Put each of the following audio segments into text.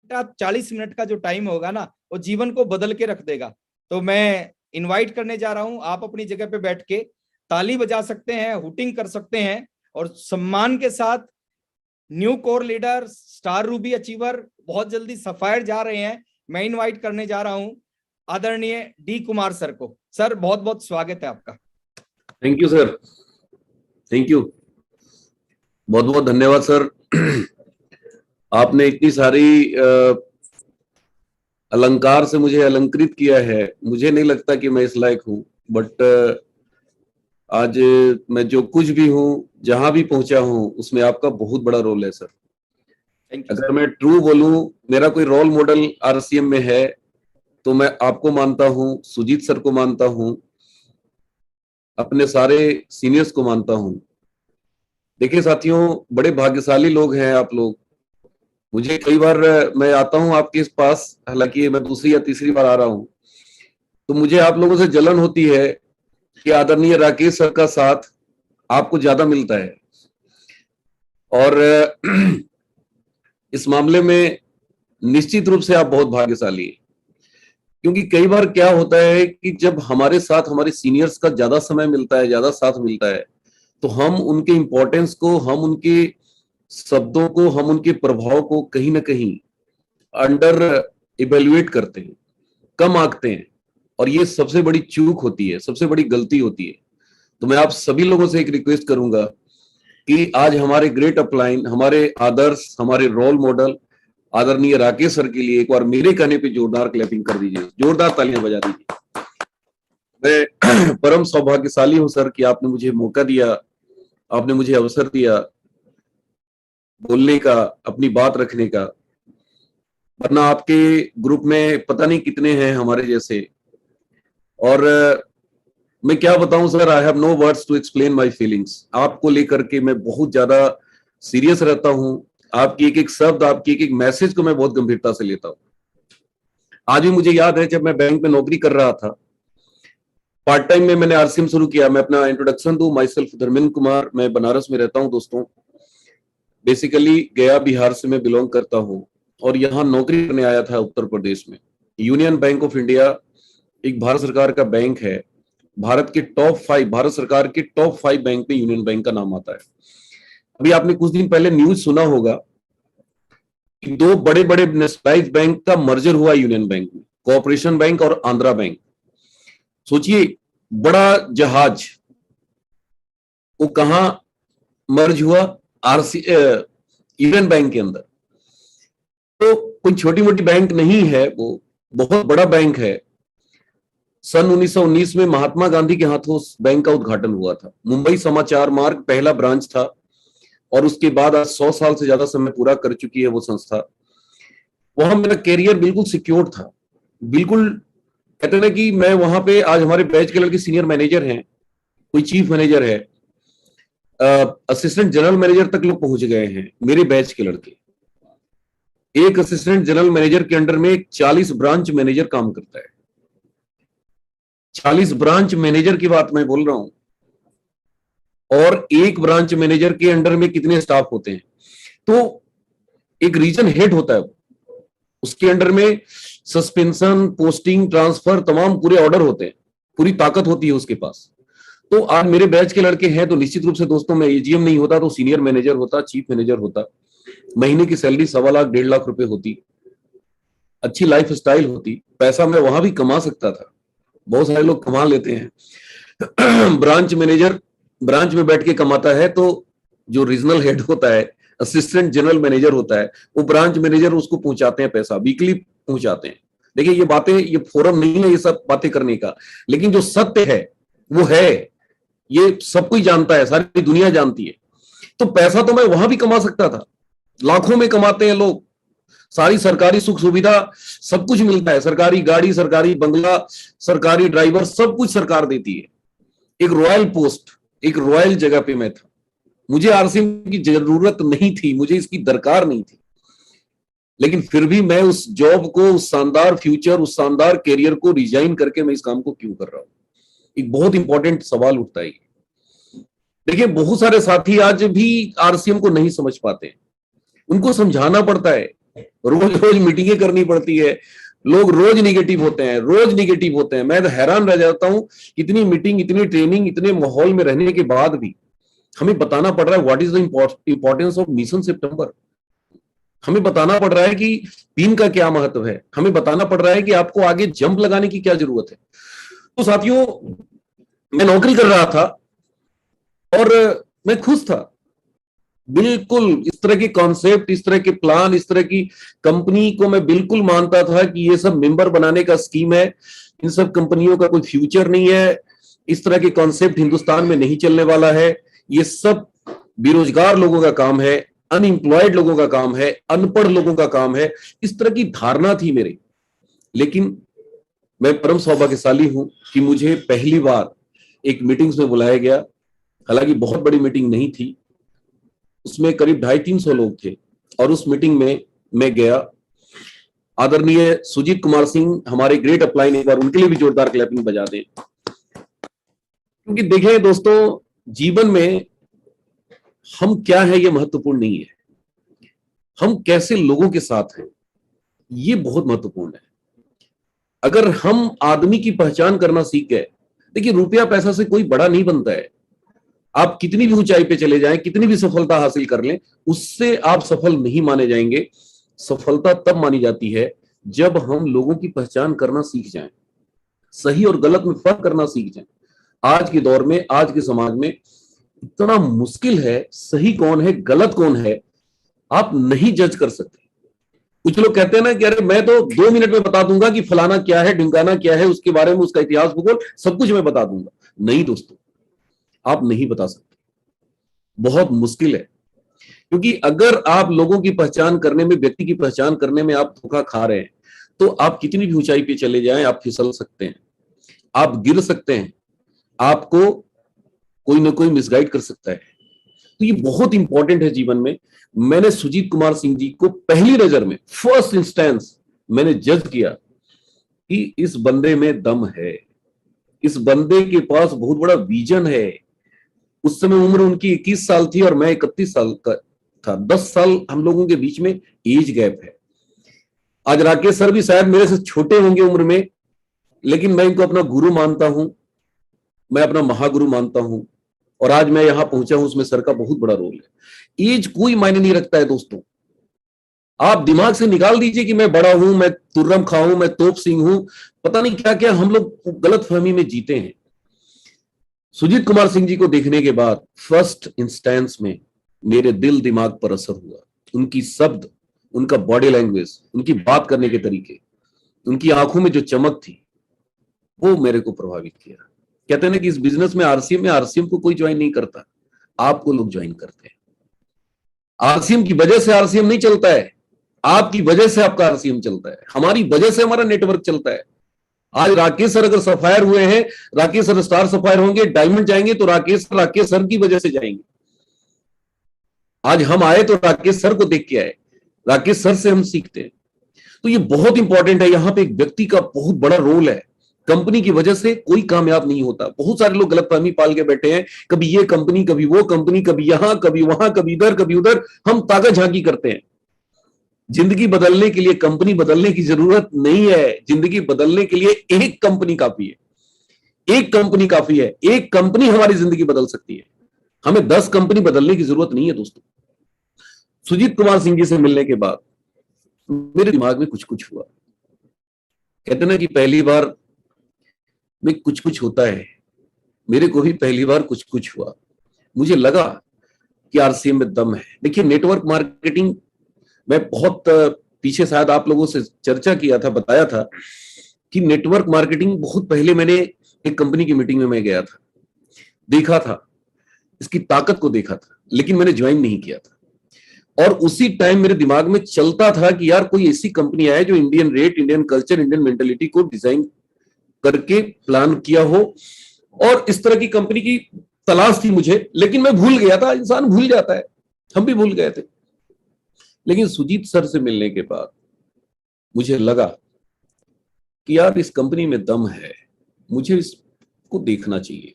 घंटा 40 मिनट का जो टाइम होगा ना, वो जीवन को बदल के रख देगा। तो मैं इनवाइट करने जा रहा हूं, आप अपनी जगह पे बैठ के ताली बजा सकते हैं, हुटिंग कर सकते हैं, और सम्मान के साथ new core leader, star Ruby achiever, बहुत जल्दी सफायर जा रहे हैं। मैं इनवाइट करने जा रहा हूं आदरणीय डी कुमार सर को। सर, बहुत बहुत स्वागत है आपका। Thank you sir, thank you, बहुत बहुत धन्यवाद सर। आपने इतनी सारी अलंकार से मुझे अलंकृत किया है। मुझे नहीं लगता कि मैं इस लायक हूं, बट आज मैं जो कुछ भी हूं, जहां भी पहुंचा हूं, उसमें आपका बहुत बड़ा रोल है सर। अगर मैं ट्रू बोलूं, मेरा कोई रोल मॉडल आरसीएम में है तो मैं आपको मानता हूं, सुजीत सर को मानता हूं, अपने सारे सीनियर्स को मानता हूं। देखिए साथियों, बड़े भाग्यशाली लोग हैं आप लोग। मुझे कई बार मैं आता हूं आपके इस पास, हालांकि मैं दूसरी या तीसरी बार आ रहा हूं, तो मुझे आप लोगों से जलन होती है कि आदरणीय राकेश सर का साथ आपको ज्यादा मिलता है। और इस मामले में निश्चित रूप से आप बहुत भाग्यशाली हैं, क्योंकि कई बार क्या होता है कि जब हमारे साथ हमारे सीनियर्स का ज्यादा समय मिलता है, ज्यादा साथ मिलता है, तो हम उनके इंपॉर्टेंस को, हम उनके शब्दों को, हम उनके प्रभाव को कहीं ना कहीं अंडर इवेल्युएट करते हैं, कम आंकते हैं, और ये सबसे बड़ी चूक होती है, सबसे बड़ी गलती होती है। तो मैं आप सभी लोगों से एक रिक्वेस्ट करूंगा कि आज हमारे ग्रेट अपलाइन, हमारे आदर्श, हमारे रोल मॉडल आदरणीय राकेश सर के लिए एक बार मेरे कहने पे जोरदार क्लैपिंग कर दीजिए, जोरदार तालियां बजा दीजिए। मैं परम सौभाग्यशाली हूं सर कि आपने मुझे मौका दिया, आपने मुझे अवसर दिया बोलने का, अपनी बात रखने का। वरना आपके ग्रुप में पता नहीं कितने हैं हमारे जैसे, और मैं क्या बताऊं sir, I have no words to explain my feelings. आपको लेकर के मैं बहुत ज्यादा सीरियस रहता हूं। आपकी एक एक शब्द, आपकी एक एक मैसेज को मैं बहुत गंभीरता से लेता हूं। आज भी मुझे याद है जब मैं बैंक में नौकरी कर रहा था, पार्ट टाइम में मैंने आरसीएम शुरू किया। मैं अपना इंट्रोडक्शन दूं, माई सेल्फ धर्मेंद्र कुमार, मैं बनारस में रहता हूं दोस्तों। बेसिकली गया बिहार से मैं बिलोंग करता हूं, और यहाँ नौकरी करने आया था उत्तर प्रदेश में। यूनियन बैंक ऑफ इंडिया एक भारत सरकार का बैंक है। भारत के टॉप 5, भारत सरकार के टॉप 5 बैंक में यूनियन बैंक का नाम आता है। अभी आपने कुछ दिन पहले न्यूज सुना होगा कि दो बड़े बड़े नेशनलाइज्ड बैंक का मर्जर हुआ यूनियन बैंक में, कोऑपरेशन बैंक और आंध्रा बैंक। सोचिए, बड़ा जहाज वो कहां मर्ज हुआ? यूनियन बैंक के अंदर। तो कोई छोटी मोटी बैंक नहीं है, वो बहुत बड़ा बैंक है। सन 1919 में महात्मा गांधी के हाथों उस बैंक का उद्घाटन हुआ था। मुंबई समाचार मार्ग पहला ब्रांच था, और उसके बाद आज 100 साल से ज्यादा समय पूरा कर चुकी है वो संस्था। वहां मेरा कैरियर बिल्कुल सिक्योर था, बिल्कुल। कहते हैं ना कि मैं वहां पे, आज हमारे बैच के लड़के सीनियर मैनेजर हैं, कोई चीफ मैनेजर है, असिस्टेंट जनरल मैनेजर तक लोग पहुंच गए हैं मेरे बैच के लड़के। एक असिस्टेंट जनरल मैनेजर के अंडर में 40 ब्रांच मैनेजर काम करता है। 40 ब्रांच मैनेजर की बात मैं बोल रहा हूं। और एक ब्रांच मैनेजर के अंडर में कितने स्टाफ होते हैं? तो एक रीजन हेड होता है, उसके अंडर में सस्पेंशन, पोस्टिंग, ट्रांसफर, तमाम पूरे ऑर्डर होते हैं, पूरी ताकत होती है उसके पास। तो आज मेरे बैच के लड़के हैं, तो निश्चित रूप से दोस्तों, मैं एजीएम नहीं होता तो सीनियर मैनेजर होता, चीफ मैनेजर होता। महीने की सैलरी 1.25 लाख 1.5 लाख रुपए होती, अच्छी लाइफ स्टाइल होती, पैसा मैं वहां भी कमा सकता था। बहुत सारे लोग कमा लेते हैं। ब्रांच मैनेजर ब्रांच में बैठ के कमाता है, तो जो रीजनल हेड होता है, असिस्टेंट जनरल मैनेजर होता है, वो ब्रांच मैनेजर उसको पहुंचाते हैं पैसा, वीकली पहुंचाते हैं। देखिए, ये बातें, ये फोरम नहीं है ये सब बातें करने का, लेकिन जो सत्य है वो है, ये सब कोई जानता है, सारी दुनिया जानती है। तो पैसा तो मैं वहां भी कमा सकता था, लाखों में कमाते हैं लोग। सारी सरकारी सुख सुविधा, सब कुछ मिलता है, सरकारी गाड़ी, सरकारी बंगला, सरकारी ड्राइवर, सब कुछ सरकार देती है। एक रॉयल पोस्ट, एक रॉयल जगह पे मैं था। मुझे आरसीएम की जरूरत नहीं थी, मुझे इसकी दरकार नहीं थी, लेकिन फिर भी मैं उस जॉब को, उस शानदार फ्यूचर, उस शानदार कैरियर को रिजाइन करके मैं इस काम को क्यों कर रहा हूं? एक बहुत इंपॉर्टेंट सवाल उठता है। देखिए, बहुत सारे साथी आज भी आरसीएम को नहीं समझ पाते, उनको समझाना पड़ता है रोज रोज मीटिंगें करनी पड़ती है, लोग रोज निगेटिव होते हैं, रोज निगेटिव होते हैं। मैं तो हैरान रह जाता हूं, इतनी मीटिंग, इतनी ट्रेनिंग, इतने माहौल में रहने के बाद भी हमें बताना पड़ रहा है what is the importance of mission September. हमें बताना पड़ रहा है कि टीम का क्या महत्व है, हमें बताना पड़ रहा है कि आपको आगे जंप लगाने की क्या जरूरत है। तो साथियों, मैं नौकरी कर रहा था और मैं खुश था, बिल्कुल इस तरह के कॉन्सेप्ट, इस तरह के प्लान, इस तरह की कंपनी को मैं बिल्कुल मानता था कि ये सब मेंबर बनाने का स्कीम है, इन सब कंपनियों का कोई फ्यूचर नहीं है, इस तरह के कॉन्सेप्ट हिंदुस्तान में नहीं चलने वाला है, ये सब बेरोजगार लोगों का काम है, अनएम्प्लॉयड लोगों का काम है, अनपढ़ लोगों का काम है, इस तरह की धारणा थी मेरी। लेकिन मैं परम सौभाग्यशाली हूं कि मुझे पहली बार एक मीटिंग्स में बुलाया गया। हालांकि बहुत बड़ी मीटिंग नहीं थी, उसमें करीब 250-300 लोग थे, और उस मीटिंग में मैं गया। आदरणीय सुजीत कुमार सिंह, हमारे ग्रेट अपलाइन, एक बार उनके लिए भी जोरदार क्लैपिंग बजा दें। क्योंकि देखें दोस्तों, जीवन में हम क्या है ये महत्वपूर्ण नहीं है, हम कैसे लोगों के साथ हैं ये बहुत महत्वपूर्ण है। अगर हम आदमी की पहचान करना सीख गए, देखिए रुपया पैसा से कोई बड़ा नहीं बनता है। आप कितनी भी ऊंचाई पे चले जाएं, कितनी भी सफलता हासिल कर लें, उससे आप सफल नहीं माने जाएंगे। सफलता तब मानी जाती है जब हम लोगों की पहचान करना सीख जाएं, सही और गलत में फर्क करना सीख जाएं। आज के दौर में, आज के समाज में इतना मुश्किल है, सही कौन है गलत कौन है आप नहीं जज कर सकते। कुछ लोग कहते हैं ना कि अरे मैं तो 2 मिनट में बता दूंगा कि फलाना क्या है, ढिंकाना क्या है, उसके बारे में, उसका इतिहास भूगोल सब कुछ मैं बता दूंगा। नहीं दोस्तों, आप नहीं बता सकते, बहुत मुश्किल है। क्योंकि अगर आप लोगों की पहचान करने में, व्यक्ति की पहचान करने में आप धोखा खा रहे हैं, तो आप कितनी भी ऊंचाई पे चले जाएं, आप फिसल सकते हैं, आप गिर सकते हैं, आपको कोई ना कोई मिसगाइड कर सकता है। तो ये बहुत इंपॉर्टेंट है जीवन में। मैंने सुजीत कुमार सिंह जी को पहली नजर में, फर्स्ट इंस्टेंस, मैंने जज किया कि इस बंदे में दम है, इस बंदे के पास बहुत बड़ा विजन है। उस समय उम्र उनकी 21 साल थी और मैं 31 साल का था। 10 साल हम लोगों के बीच में एज गैप है। आज राकेश सर भी शायद मेरे से छोटे होंगे उम्र में, लेकिन मैं इनको अपना गुरु मानता हूं, मैं अपना महागुरु मानता हूं, और आज मैं यहां पहुंचा हूं, उसमें सर का बहुत बड़ा रोल है। एज कोई मायने नहीं रखता है दोस्तों। आप दिमाग से निकाल दीजिए कि मैं बड़ा हूं, मैं तुर्रम खां हूं, मैं तोप सिंह हूं, पता नहीं क्या क्या हम लोग गलत फहमी में जीते हैं। सुजीत कुमार सिंह जी को देखने के बाद फर्स्ट इंस्टेंस में मेरे दिल दिमाग पर असर हुआ। उनकी शब्द, उनका बॉडी लैंग्वेज, उनकी बात करने के तरीके, उनकी आंखों में जो चमक थी, वो मेरे को प्रभावित किया। कहते हैं ना कि इस बिजनेस में, आरसीएम को कोई ज्वाइन नहीं करता, आपको लोग ज्वाइन करते हैं। आरसीएम की वजह से आरसीएम नहीं चलता है, आपकी वजह से आपका आरसीएम चलता है, हमारी वजह से हमारा नेटवर्क चलता है। आज राकेश सर अगर सफायर हुए हैं, राकेश सर स्टार सफायर होंगे, डायमंड जाएंगे, तो राकेश सर की वजह से जाएंगे। आज हम आए तो राकेश सर को देख के आए, राकेश सर से हम सीखते हैं। तो ये बहुत इंपॉर्टेंट है। यहां पे एक व्यक्ति का बहुत बड़ा रोल है। कंपनी की वजह से कोई कामयाब नहीं होता। बहुत सारे लोग गलतफहमी पाल के बैठे हैं, कभी ये कंपनी, कभी वो कंपनी, कभी यहां, कभी वहां, कभी इधर, कभी उधर, हम ताका झांकी करते हैं। जिंदगी बदलने के लिए कंपनी बदलने की जरूरत नहीं है। जिंदगी बदलने के लिए एक कंपनी काफी है, एक कंपनी काफी है। एक कंपनी हमारी जिंदगी बदल सकती है, हमें 10 कंपनी बदलने की जरूरत नहीं है दोस्तों। सुजीत कुमार सिंह जी से मिलने के बाद मेरे दिमाग में कुछ कुछ हुआ। कहते ना कि पहली बार में कुछ कुछ होता है, मेरे को भी पहली बार कुछ कुछ हुआ। मुझे लगा कि आरसीएम में दम है। देखिए, नेटवर्क मार्केटिंग, मैं बहुत पीछे शायद आप लोगों से चर्चा किया था, बताया था कि नेटवर्क मार्केटिंग बहुत पहले मैंने एक कंपनी की मीटिंग में मैं गया था, देखा था, इसकी ताकत को देखा था, लेकिन मैंने ज्वाइन नहीं किया था। और उसी टाइम मेरे दिमाग में चलता था कि यार कोई ऐसी कंपनी आए जो Indian rate, Indian culture, Indian mentality को डिजाइन करके प्लान किया हो, और इस तरह की कंपनी की तलाश थी मुझे। लेकिन मैं भूल गया था, इंसान भूल जाता है, हम भी भूल गए थे। लेकिन सुजीत सर से मिलने के बाद मुझे लगा कि यार इस कंपनी में दम है, मुझे इसको देखना चाहिए।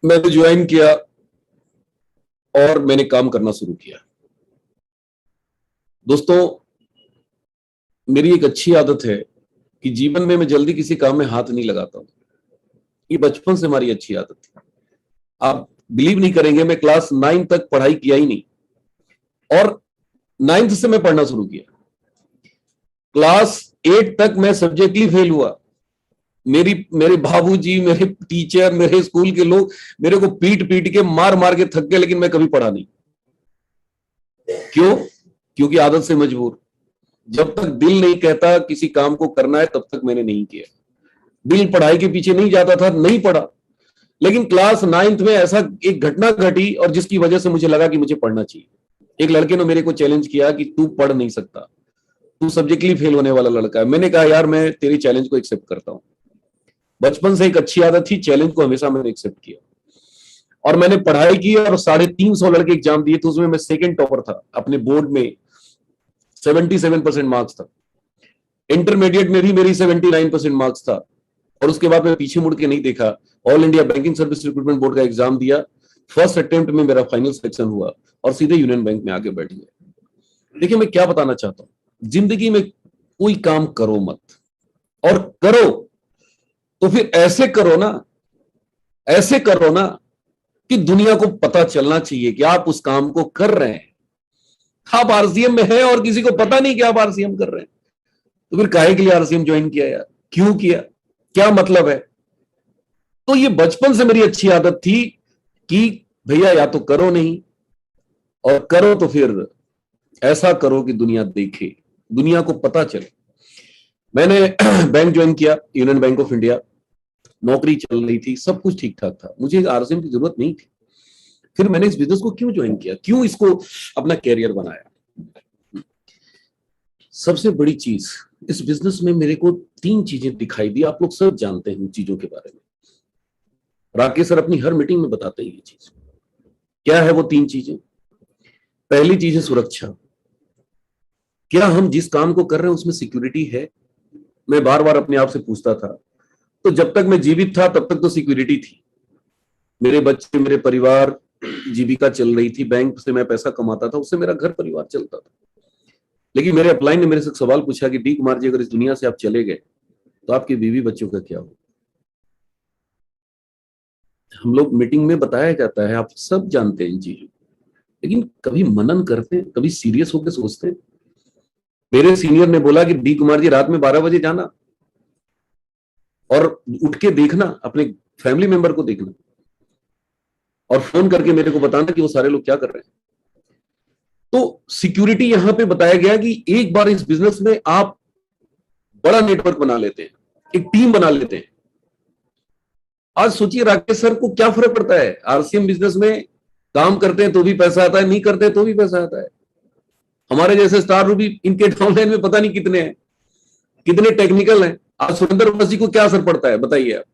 मैंने ज्वाइन किया और मैंने काम करना शुरू किया। दोस्तों, मेरी एक अच्छी आदत है कि जीवन में मैं जल्दी किसी काम में हाथ नहीं लगाता हूं। ये बचपन से हमारी अच्छी आदत थी। आप बिलीव नहीं करेंगे, मैं क्लास 9 तक पढ़ाई किया ही नहीं, और 9th से मैं पढ़ना शुरू किया। क्लास 8 तक मैं सब्जेक्टली फेल हुआ। मेरे बाबूजी, मेरे टीचर, मेरे स्कूल के लोग मेरे को पीट पीट के, मार मार के थक गए, लेकिन मैं कभी पढ़ा नहीं। क्यों? क्योंकि आदत से मजबूर। जब तक दिल नहीं कहता किसी काम को करना है, तब तक मैंने नहीं किया। दिल पढ़ाई के पीछे नहीं जाता था, नहीं पढ़ा। लेकिन क्लास 9th में ऐसा एक घटना घटी, और जिसकी वजह से मुझे लगा कि मुझे पढ़ना चाहिए। एक लड़के ने मेरे को चैलेंज किया कि तू पढ़ नहीं सकता, तू सब्जेक्टली फेल होने वाला लड़का है। मैंने कहा यार, मैं तेरी चैलेंज को एक्सेप्ट करता हूं। बचपन से एक अच्छी आदत थी, चैलेंज को हमेशा मैंने एक्सेप्ट किया, और मैंने पढ़ाई की, और 350 लड़के एग्जाम दिए, तो उसमें मैं सेकंड टॉपर था। अपने बोर्ड में 77% मार्क्स था। इंटरमीडिएट में भी मेरी 79% मार्क्स था। और उसके बाद मैं पीछे मुड़ के नहीं देखा। All India banking service recruitment board का एग्जाम दिया, फर्स्ट अटेम्प्ट में मेरा फाइनल सिलेक्शन हुआ, और सीधे यूनियन बैंक में आके बैठ गया। देखिए, मैं क्या बताना चाहता हूं, जिंदगी में कोई काम करो मत, और करो तो फिर ऐसे करो ना, ऐसे करो ना कि दुनिया को पता चलना चाहिए कि आप उस काम को कर रहे हैं। आप आरसीएम में हैं और किसी को पता नहीं कि आप आरसीएम कर रहे हैं, तो फिर काहे के लिए आरसीएम ज्वाइन किया यार? क्यों किया? क्या मतलब है? तो ये बचपन से मेरी अच्छी आदत थी कि भैया, या तो करो नहीं, और करो तो फिर ऐसा करो कि दुनिया देखे, दुनिया को पता चले। मैंने बैंक ज्वाइन किया, यूनियन बैंक ऑफ इंडिया। नौकरी चल रही थी, सब कुछ ठीक ठाक था, मुझे आरसीएम की जरूरत नहीं थी। फिर मैंने इस बिजनेस को क्यों ज्वाइन किया, क्यों इसको अपना कैरियर बनाया? सबसे बड़ी चीज इस बिजनेस में मेरे को 3 चीजें दिखाई दी। आप लोग सब जानते हैं इन चीजों के बारे में, राकेश सर अपनी हर मीटिंग में बताते हैं ये चीज। क्या है वो 3 चीजें? पहली चीज है सुरक्षा। क्या हम जिस काम को कर रहे हैं उसमें सिक्योरिटी है? मैं बार बार अपने आप से पूछता था। तो जब तक मैं जीवित था तब तक तो सिक्योरिटी थी। मेरे बच्चे, मेरे परिवार, जीविका चल रही थी। बैंक से मैं पैसा कमाता था, उससे मेरा घर परिवार चलता था। लेकिन मेरे अपलाइन ने मेरे से सवाल पूछा कि डी कुमार जी, अगर इस दुनिया से आप चले गए तो आपके बीवी बच्चों का क्या हो? हम लोग मीटिंग में बताया जाता है, आप सब जानते हैं इन चीजों, लेकिन कभी मनन करते हैं, कभी सीरियस होकर सोचते हैं? मेरे सीनियर ने बोला कि डी कुमार जी, रात में 12 बजे जाना और उठ के देखना, अपने फैमिली मेंबर को देखना, और फोन करके मेरे को बताना कि वो सारे लोग क्या कर रहे हैं। तो सिक्योरिटी यहां पे बताया गया कि एक बार इस बिजनेस में आप बड़ा नेटवर्क बना लेते हैं, एक टीम बना लेते हैं। आज सोचिए राकेश सर को क्या फर्क पड़ता है, आरसीएम बिजनेस में काम करते हैं तो भी पैसा आता है, नहीं करते तो भी पैसा आता है। हमारे जैसे स्टार रूबी इनके डाउनलाइन में पता नहीं कितने हैं, कितने टेक्निकल हैं। आज सुरेंद्र वंश जी को क्या असर पड़ता है बताइए आप?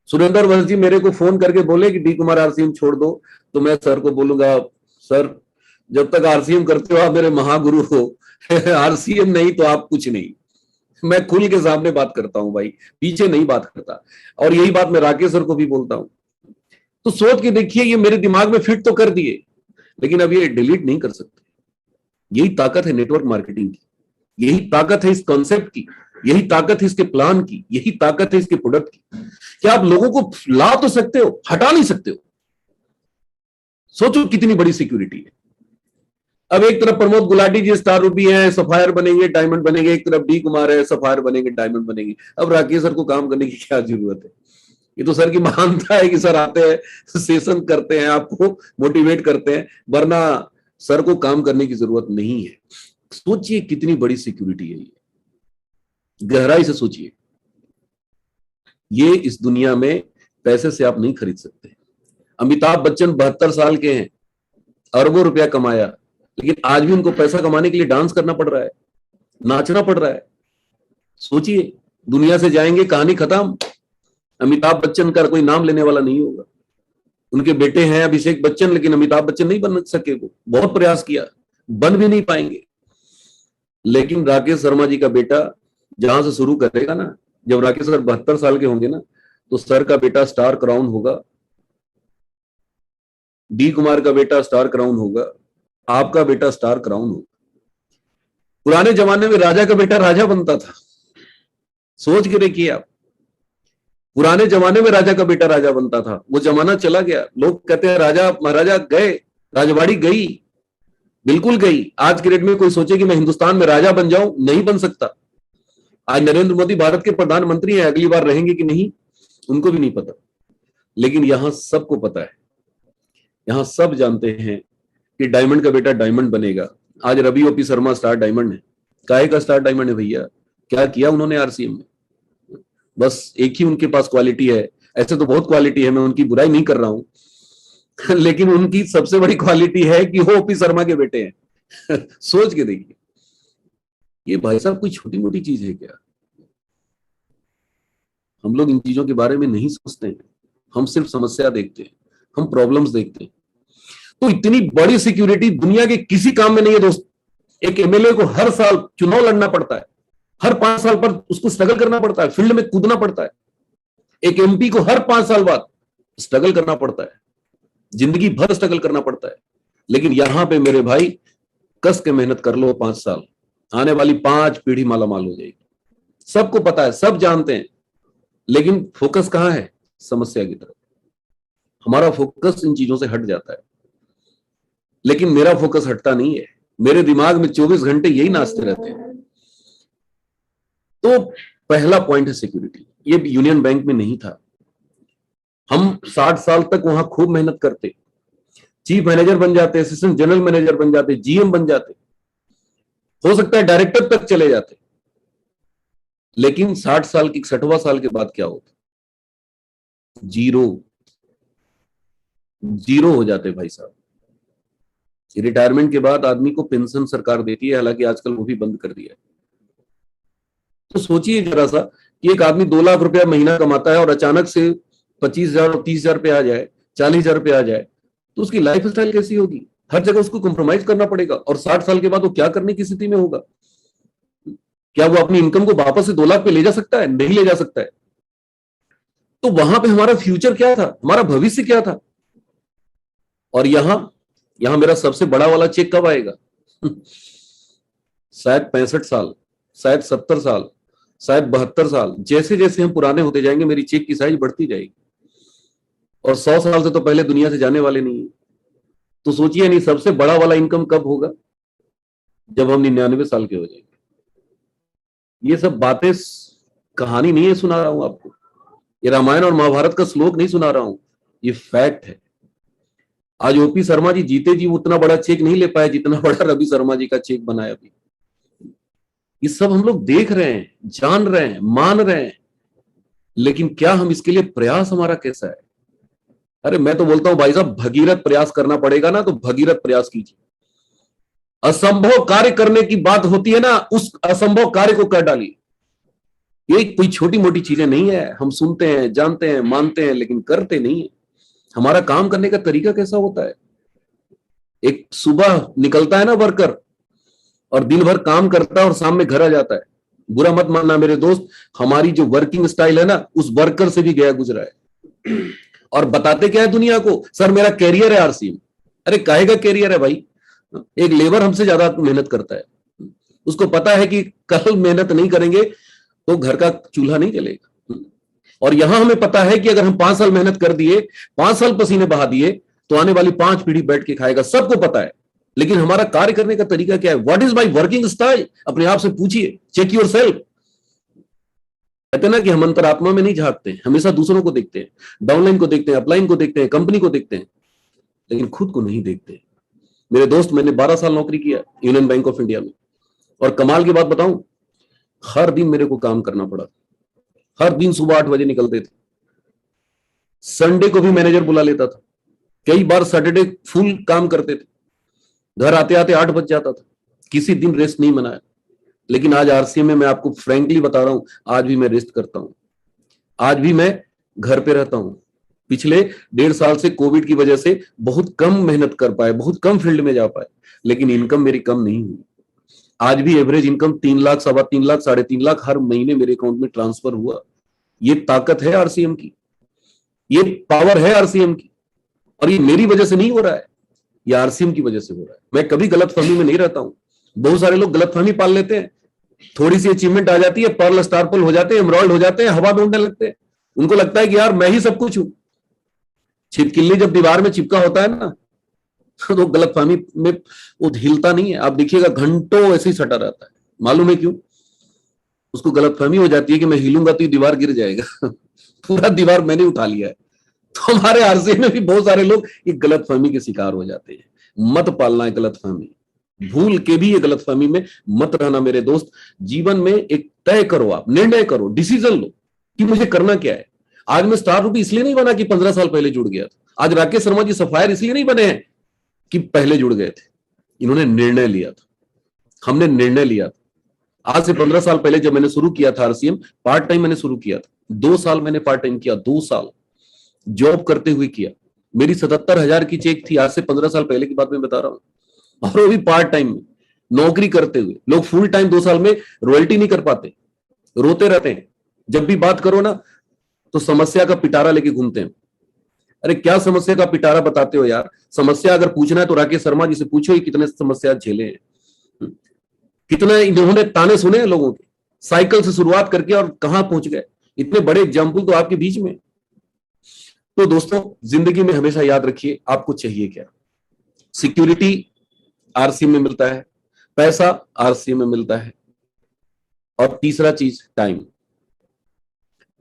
सुरेंद्र वंश जी मेरे को फोन करके बोले कि डी कुमार आरसीएम छोड़ दो, तो मैं सर को बोलूंगा, सर जब तक आरसीएम करते हो आप मेरे महागुरु हो, आरसीएम नहीं तो आप कुछ नहीं। मैं खुल के सामने बात करता हूं भाई, पीछे नहीं बात करता। और यही बात मैं राकेश सर को भी बोलता हूं। तो सोच के देखिए, ये मेरे दिमाग में फिट तो कर दिए, लेकिन अब ये डिलीट नहीं कर सकते। यही ताकत है नेटवर्क मार्केटिंग की, यही ताकत है इस कॉन्सेप्ट की, यही ताकत है इसके प्लान की, यही ताकत है इसके प्रोडक्ट की, कि आप लोगों को ला तो सकते हो, हटा नहीं सकते हो। सोचो कितनी बड़ी सिक्योरिटी है। अब एक तरफ प्रमोद गुलाटी जी स्टार रूबी हैं, सफायर बनेंगे, डायमंड बनेंगे, एक तरफ डी कुमार है, सफायर बनेंगे, डायमंड बनेंगे। अब राकेश सर को काम करने की क्या जरूरत है? ये तो सर की महानता है कि सर आते हैं, सेशन करते हैं, आपको मोटिवेट करते हैं, वरना सर को काम करने की जरूरत नहीं है। सोचिए कितनी बड़ी सिक्योरिटी है ये, गहराई से सोचिए। ये इस दुनिया में पैसे से आप नहीं खरीद सकते। अमिताभ बच्चन 72 साल के हैं, अरबों रुपया कमाया, लेकिन आज भी उनको पैसा कमाने के लिए डांस करना पड़ रहा है, नाचना पड़ रहा है। सोचिए, दुनिया से जाएंगे, कहानी खत्म। अमिताभ बच्चन का कोई नाम लेने वाला नहीं होगा। उनके बेटे हैं अभिषेक बच्चन, लेकिन अमिताभ बच्चन नहीं बन सके। वो बहुत प्रयास किया, बन भी नहीं पाएंगे। लेकिन राकेश शर्मा जी का बेटा जहां से शुरू करेगा ना, जब राकेश सर 72 साल के होंगे ना, तो सर का बेटा स्टार क्राउन होगा, डी कुमार का बेटा स्टार क्राउन होगा, आपका बेटा स्टार क्राउन होगा। पुराने जमाने में राजा का बेटा राजा बनता था, सोच के देखिए आप, पुराने जमाने में राजा का बेटा राजा बनता था। वो जमाना चला गया। लोग कहते हैं राजा महाराजा गए, राजवाड़ी गई, बिल्कुल गई। आज के डेट में कोई सोचे कि मैं हिंदुस्तान में राजा बन जाऊं, नहीं बन सकता। आज नरेंद्र मोदी भारत के प्रधानमंत्री हैं, अगली बार रहेंगे कि नहीं उनको भी नहीं पता, लेकिन यहां सबको पता है, यहां सब जानते हैं कि डायमंड का बेटा डायमंड बनेगा। आज रवि ओपी शर्मा स्टार डायमंड है। काहे का स्टार डायमंड है भैया? क्या किया उन्होंने आरसीएम में? बस एक ही उनके पास क्वालिटी है। ऐसे तो बहुत क्वालिटी है, मैं उनकी बुराई नहीं कर रहा हूं लेकिन उनकी सबसे बड़ी क्वालिटी है कि वो ओपी शर्मा के बेटे हैं सोच के देखिए, ये भाई साहब कोई छोटी मोटी चीज है क्या? हम लोग इन चीजों के बारे में नहीं सोचते हैं, हम सिर्फ समस्या देखते हैं, हम प्रॉब्लम्स देखते हैं। तो इतनी बड़ी सिक्योरिटी दुनिया के किसी काम में नहीं है दोस्त। एक एमएलए को हर साल चुनाव लड़ना पड़ता है, हर 5 साल पर उसको स्ट्रगल करना पड़ता है, फील्ड में कूदना पड़ता है। एक एमपी को हर 5 साल बाद स्ट्रगल करना पड़ता है, जिंदगी भर स्ट्रगल करना पड़ता है। लेकिन यहां पे मेरे भाई कस के मेहनत कर लो 5 साल, आने वाली 5 पीढ़ी मालामाल हो जाएगी। सबको पता है, सब जानते हैं, लेकिन फोकस कहां है? समस्या की तरफ। हमारा फोकस इन चीजों से हट जाता है, लेकिन मेरा फोकस हटता नहीं है। मेरे दिमाग में 24 घंटे यही नाचते रहते हैं। तो पहला पॉइंट है सिक्योरिटी। ये यूनियन बैंक में नहीं था। हम 60 साल तक वहां खूब मेहनत करते, चीफ मैनेजर बन जाते, असिस्टेंट जनरल मैनेजर बन जाते, जीएम बन जाते, हो सकता है डायरेक्टर तक चले जाते। लेकिन 60 साल की 60वां साल के बाद क्या होता? जीरो, जीरो हो जाते भाई साहब। रिटायरमेंट के बाद आदमी को पेंशन सरकार देती है, हालांकि आजकल वो भी बंद कर दिया है। तो सोचिए जरा सा कि एक आदमी 2 लाख रुपया महीना कमाता है और अचानक से 25,000 और 30,000 पे आ जाए, 40,000 पे आ जाए, तो उसकी लाइफ स्टाइल कैसी होगी? हर जगह उसको कॉम्प्रोमाइज करना पड़ेगा। और 60 साल के बाद वो क्या करने की स्थिति में होगा? क्या वो अपनी इनकम को वापस से 2 लाख पे ले जा सकता है? नहीं ले जा सकता है। तो वहां पे हमारा फ्यूचर क्या था, हमारा भविष्य क्या था? और यहां मेरा सबसे बड़ा वाला चेक कब आएगा? शायद 65 साल, शायद 70 साल, शायद 72 साल। जैसे जैसे हम पुराने होते जाएंगे मेरी चेक की साइज बढ़ती जाएगी। और 100 साल से तो पहले दुनिया से जाने वाले नहीं है। तो सोचिए नहीं सबसे बड़ा वाला इनकम कब होगा? जब हम 99 साल के हो जाएंगे। ये सब बातें कहानी नहीं है सुना रहा हूं आपको, ये रामायण और महाभारत का श्लोक नहीं सुना रहा हूं, ये फैक्ट है। आज ओपी शर्मा जी जीते जी उतना बड़ा चेक नहीं ले पाए जितना बड़ा रवि शर्मा जी का चेक बना है अभी। ये सब हम लोग देख रहे हैं, जान रहे हैं, मान रहे हैं, लेकिन क्या हम इसके लिए प्रयास हमारा कैसा है? अरे मैं तो बोलता हूं भाई साहब, भगीरथ प्रयास करना पड़ेगा ना, तो भगीरथ प्रयास कीजिए। असंभव कार्य करने की बात होती है ना, उस असंभव कार्य को कर डालिए। ये कोई छोटी मोटी चीजें नहीं है। हम सुनते हैं, जानते हैं, मानते हैं, लेकिन करते नहीं है। हमारा काम करने का तरीका कैसा होता है? एक सुबह निकलता है ना वर्कर, और दिन भर काम करता है और शाम में घर आ जाता है। बुरा मत मानना मेरे दोस्त, हमारी जो वर्किंग स्टाइल है ना, उस वर्कर से भी गया गुजरा है। और बताते क्या है दुनिया को? सर मेरा कैरियर है आरसीएम। अरे काहे का कैरियर है भाई? एक लेबर हमसे ज्यादा मेहनत करता है, उसको पता है कि कल मेहनत नहीं करेंगे तो घर का चूल्हा नहीं जलेगा। और यहां हमें पता है कि अगर हम 5 साल मेहनत कर दिए, 5 साल पसीने बहा दिए, तो आने वाली 5 पीढ़ी बैठ के खाएगा। सबको पता है, लेकिन हमारा कार्य करने का तरीका क्या है? What is my working style? अपने आप से पूछिए, चेक योर सेल्फ। कहते हैं ना कि हम अंतरात्मा में नहीं झांकते, हमेशा दूसरों को देखते हैं, डाउनलाइन को देखते हैं, अपलाइन को देखते हैं, कंपनी को देखते हैं, लेकिन खुद को नहीं देखते। मेरे दोस्त, मैंने 12 साल नौकरी किया यूनियन बैंक ऑफ इंडिया में, और कमाल की बात बताऊं, हर दिन मेरे को काम करना पड़ा। हर दिन सुबह 8 बजे निकलते थे, संडे को भी मैनेजर बुला लेता था, कई बार सैटरडे फुल काम करते थे, घर आते आते 8 बज जाता था, किसी दिन रेस्ट नहीं मनाया। लेकिन आज आरसीएम में मैं आपको फ्रैंकली बता रहा हूं, आज भी मैं रेस्ट करता हूं, आज भी मैं घर पे रहता हूं। पिछले 1.5 साल से कोविड की वजह से बहुत कम मेहनत कर पाए, बहुत कम फील्ड में जा पाए, लेकिन इनकम मेरी कम नहीं हुई। आज भी एवरेज इनकम 3 लाख, 3.25 लाख, 3.5 लाख हर महीने मेरे अकाउंट में ट्रांसफर हुआ। ये ताकत है आरसीएम की, ये पावर है आरसीएम की, और ये मेरी वजह से नहीं हो रहा है, ये आरसीएम की वजह से हो रहा है। मैं कभी गलत फहमी में नहीं रहता हूं। बहुत सारे लोग गलतफहमी पाल लेते हैं, थोड़ी सी अचीवमेंट आ जाती है, पर्ल स्टार पर्ल हो जाते हैं, एमरॉयड हो जाते हैं, हवा में उड़ने लगते हैं। उनको लगता है कि यार मैं ही सब कुछ हूं। छिपकली जब दीवार में चिपका होता है ना, तो गलतफहमी में वो हिलता नहीं है। आप देखिएगा घंटों ऐसे ही सटा रहता है। मालूम है क्यों? उसको गलतफहमी हो जाती है कि मैं हिलूंगा तो ये दीवार गिर जाएगा। पूरा दीवार मैंने उठा लिया है। तो हमारे आरसीए में भी बहुत सारे लोग ये गलतफहमी के शिकार हो जाते हैं। मत पालना है गलतफहमी, भूल के भी ये गलतफहमी में मत रहना मेरे दोस्त। जीवन में एक तय करो, आप निर्णय करो, डिसीजन लो कि मुझे करना क्या है। आज मैं स्टार रूपी इसलिए नहीं बना कि 15 साल पहले जुड़ गया था। आज राकेश शर्मा जी सफायर इसलिए नहीं बने हैं कि पहले जुड़ गए थे। इन्होंने निर्णय लिया था, हमने निर्णय लिया था। आज से 15 साल पहले जब मैंने शुरू किया था आरसीएम, पार्ट टाइम मैंने शुरू किया था। 2 साल मैंने पार्ट टाइम किया, 2 साल जॉब करते हुए किया। मेरी 77,000 की चेक थी, आज से 15 साल पहले की बात मैं बता रहा हूं। और वो भी पार्ट टाइम में नौकरी करते हुए। लोग फुल टाइम 2 साल में रॉयल्टी नहीं कर पाते, रोते रहते हैं। जब भी बात करो ना तो समस्या का पिटारा लेके घूमते हैं। अरे क्या समस्या का पिटारा बताते हो यार? समस्या अगर पूछना है तो राकेश शर्मा जी से पूछो, कितने समस्या झेले हैं, कितने इन्होंने ताने सुने हैं लोगों के, साइकिल से शुरुआत करके और कहां पहुंच गए। इतने बड़े एग्जाम्पल तो आपके बीच में। तो दोस्तों, जिंदगी में हमेशा याद रखिए आपको चाहिए क्या। सिक्योरिटी आरसी में मिलता है, पैसा आरसी में मिलता है, और तीसरा चीज टाइम।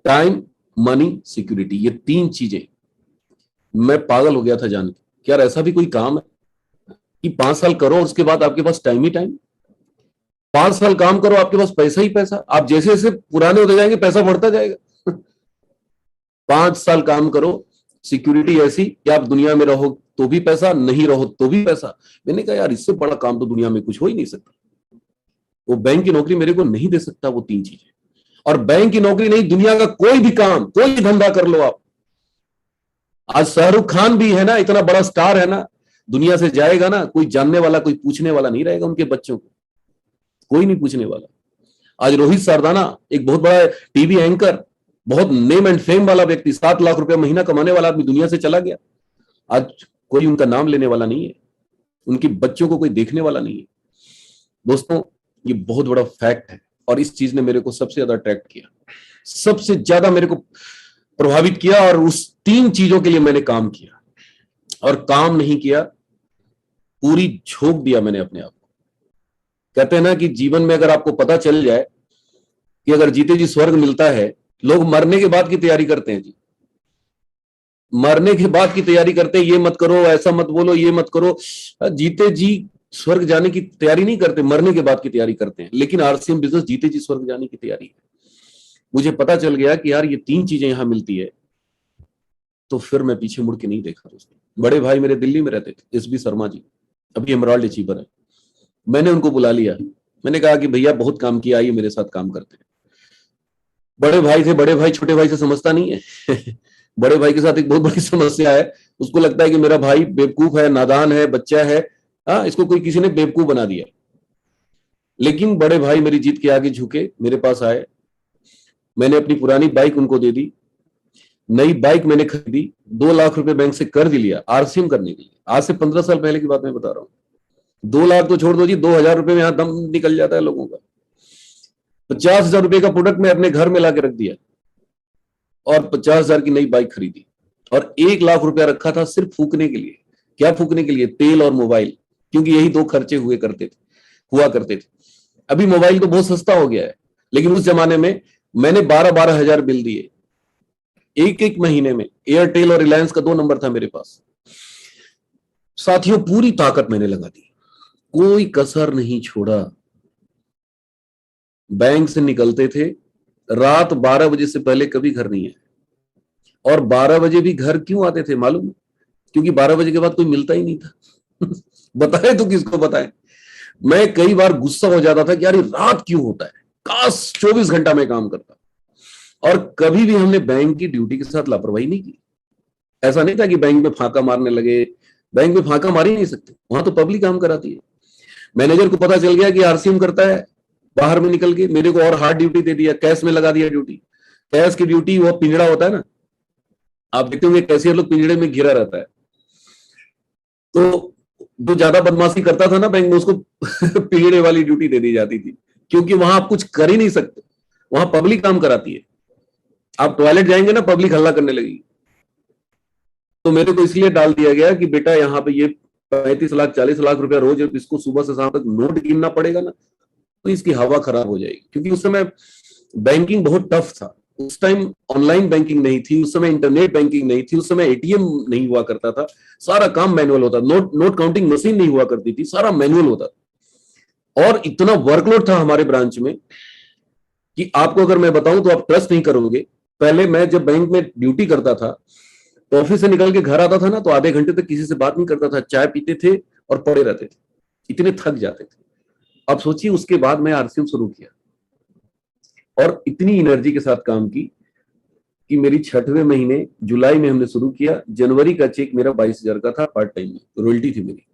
टाइम, मनी, सिक्योरिटी, ये 3 चीजें। मैं पागल हो गया था जान के, यार ऐसा भी कोई काम है कि 5 साल करो और उसके बाद आपके पास टाइम ही टाइम। 5 साल काम करो, आपके पास पैसा ही पैसा। आप जैसे जैसे पुराने होते जाएंगे पैसा बढ़ता जाएगा। 5 साल काम करो, सिक्योरिटी ऐसी कि आप दुनिया में रहो तो भी पैसा, नहीं रहो तो भी पैसा। मैंने कहा यार इससे बड़ा काम तो दुनिया में कुछ हो ही नहीं सकता। वो बैंक की नौकरी मेरे को नहीं दे सकता वो 3 चीजें। और बैंक की नौकरी नहीं, दुनिया का कोई भी काम, कोई भी धंधा कर लो आप। आज शाहरुख खान भी है ना, इतना बड़ा स्टार है ना, दुनिया से जाएगा ना, कोई जानने वाला, कोई पूछने वाला नहीं रहेगा उनके बच्चों को, कोई नहीं पूछने वाला। आज रोहित सरदाना, एक बहुत बड़ा टीवी एंकर, बहुत नेम एंड फेम वाला व्यक्ति, 7 लाख रुपया महीना कमाने वाला आदमी दुनिया से चला गया। आज कोई उनका नाम लेने वाला नहीं है, उनके बच्चों को कोई देखने वाला नहीं है। दोस्तों, ये बहुत बड़ा फैक्ट है और इस चीज ने मेरे को सबसे ज्यादा अट्रैक्ट किया, सबसे ज्यादा मेरे को प्रभावित किया। और उस 3 चीजों के लिए मैंने काम किया, और काम नहीं किया, पूरी झोंक दिया मैंने अपने आप को। कहते हैं ना कि जीवन में अगर आपको पता चल जाए कि अगर जीते जी स्वर्ग मिलता है, लोग मरने के बाद की तैयारी करते हैं जी, मरने के बाद की तैयारी करते हैं। ये मत करो, ऐसा मत बोलो, ये मत करो। जीते जी स्वर्ग जाने की तैयारी नहीं करते, मरने के बाद की तैयारी करते हैं। लेकिन आरसीएम बिजनेस जीते जी स्वर्ग जाने की तैयारी है। मुझे पता चल गया कि यार ये 3 चीजें यहां मिलती है, तो फिर मैं पीछे मुड़ के नहीं देखा दोस्तों। बड़े भाई मेरे दिल्ली में रहते थे, एसबी शर्मा जी, अभी एमराल्ड अचीवर है। मैंने उनको बुला लिया, मैंने कहा कि भैया बहुत काम किया, आइए मेरे साथ काम करते हैं। बड़े भाई थे, बड़े भाई छोटे भाई से समझता नहीं है। बड़े भाई के साथ एक बहुत बड़ी समस्या है, उसको लगता है कि मेरा भाई बेवकूफ है, नादान है, बच्चा है, इसको कोई किसी ने बेवकूफ बना दिया। लेकिन बड़े भाई मेरी जीत के आगे झुके, मेरे पास आए। मैंने अपनी पुरानी बाइक उनको दे दी, नई बाइक मैंने खरीदी, 2 लाख रुपए बैंक से कर्ज लिया आरसीएम करने के लिए। आज से 15 साल पहले की बात मैं बता रहा हूं। 2 लाख तो छोड़ दो जी, 2,000 रुपए में यहां दम निकल जाता है लोगों का। 50,000 रुपए का प्रोडक्ट मैं अपने घर में लाके रख दिया और 50,000 की नई बाइक खरीदी, और 1 लाख रुपया रखा था सिर्फ फूकने के लिए। क्या फूकने के लिए? तेल और मोबाइल, क्योंकि यही 2 खर्चे हुआ करते थे। अभी मोबाइल तो बहुत सस्ता हो गया है, लेकिन उस जमाने में मैंने 12-12 हजार बिल दिए एक महीने में। एयरटेल और रिलायंस का 2 नंबर था मेरे पास। साथियों, पूरी ताकत मैंने लगा दी, कोई कसर नहीं छोड़ा। बैंक से निकलते थे, रात 12 बजे से पहले कभी घर नहीं आए। और 12 बजे भी घर क्यों आते थे मालूम? क्योंकि 12 बजे के बाद कोई मिलता ही नहीं था। बताए तो किसको बताएं। मैं कई बार गुस्सा हो जाता था कि यार रात क्यों होता है, काश 24 घंटा में काम करता। और कभी भी हमने बैंक की ड्यूटी के साथ लापरवाही नहीं की। ऐसा नहीं था कि बैंक में फांका मारने लगे। बैंक में फांका मार ही नहीं सकते, वहां तो पब्लिक काम कराती है। मैनेजर को पता चल गया कि आरसीएम करता है, बाहर में निकल के मेरे को और हार्ड ड्यूटी दे दिया, कैश में लगा दिया ड्यूटी। कैश की ड्यूटी, वो पिंजड़ा होता है ना, आप देखते होंगे कैशियर लोग पिंजड़े में घिरा रहता है। तो जो ज्यादा बदमाशी करता था ना बैंक में, उसको पीएडए वाली ड्यूटी दे दी जाती थी, क्योंकि वहां आप कुछ कर ही नहीं सकते, वहां पब्लिक काम कराती है। आप टॉयलेट जाएंगे ना, पब्लिक हल्ला करने लगेगी। तो मेरे को इसलिए डाल दिया गया कि बेटा यहाँ पे ये 35 लाख 40 लाख रुपया रोज इसको सुबह से शाम तक नोट गिनना पड़ेगा ना, तो इसकी हवा खराब हो जाएगी। क्योंकि उस समय बैंकिंग बहुत टफ था, उस टाइम ऑनलाइन बैंकिंग नहीं थी, उस समय इंटरनेट बैंकिंग नहीं थी, उस समय एटीएम नहीं हुआ करता था, सारा काम मैनुअल होता, नोट काउंटिंग मशीन नहीं हुआ करती थी, सारा मैनुअल होता। और इतना वर्कलोड था हमारे ब्रांच में कि आपको अगर मैं बताऊं तो आप ट्रस्ट नहीं करोगे। पहले मैं जब बैंक में ड्यूटी करता था तो ऑफिस से निकल के घर आता था ना, तो आधे घंटे तक किसी से बात नहीं करता था, चाय पीते थे और पड़े रहते थे, इतने थक जाते थे। अब सोचिए, उसके बाद मैं आरसीएम शुरू किया और इतनी एनर्जी के साथ काम की कि मेरी 6वें महीने जुलाई में हमने शुरू किया, जनवरी का चेक मेरा 22,000 का था, पार्ट टाइम में रॉयल्टी थी मेरी।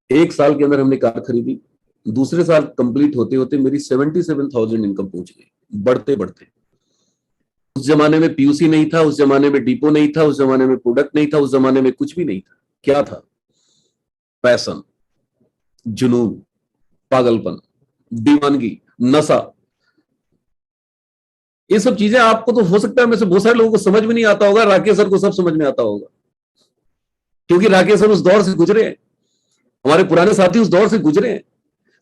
1 साल के अंदर हमने कार खरीदी, दूसरे साल कंप्लीट होते होते मेरी 77,000 इनकम पहुंच गई, बढ़ते बढ़ते। उस जमाने में पीयूसी नहीं था, उस जमाने में डिपो नहीं था, उस जमाने में प्रोडक्ट नहीं था, उस जमाने में कुछ भी नहीं था। क्या था? पैशन, जुनून, पागलपन, दीवानगी, नशा। ये सब चीजें आपको तो हो सकता है में से बहुत सारे लोगों को समझ में नहीं आता होगा, राकेश सर को सब समझ में आता होगा, क्योंकि राकेश सर उस दौर से गुजरे हैं, हमारे पुराने साथी उस दौर से गुजरे हैं।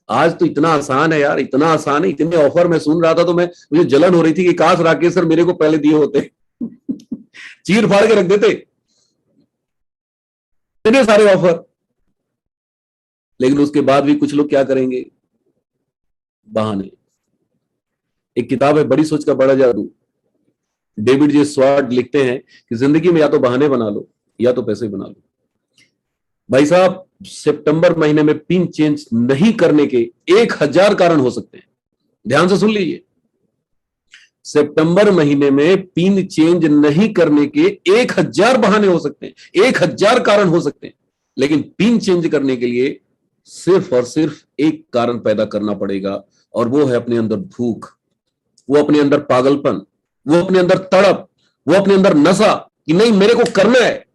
आज तो इतना आसान है यार, इतना आसान है, इतने ऑफर मैं सुन रहा था तो मुझे जलन हो रही थी कि काश राकेश सर मेरे को पहले दिए होते। चीर फाड़ के रख देते, इतने सारे ऑफर। लेकिन उसके बाद भी कुछ लोग क्या करेंगे? बहाने। एक किताब है बड़ी सोच का बड़ा जादू, डेविड जे स्वार्ड लिखते हैं कि जिंदगी में या तो बहाने बना लो या तो पैसे बना लो। भाई साहब, सितंबर महीने में पिन चेंज नहीं करने के 1000 कारण हो सकते हैं, ध्यान से सुन लीजिए। सितंबर महीने में पिन चेंज नहीं करने के 1000 बहाने हो सकते हैं, 1000 कारण हो सकते हैं, लेकिन पिन चेंज करने के लिए सिर्फ और सिर्फ एक कारण पैदा करना पड़ेगा, और वो है अपने अंदर भूख, वो अपने अंदर पागलपन, वो अपने अंदर तड़प, वो अपने अंदर नशा कि नहीं मेरे को करना है।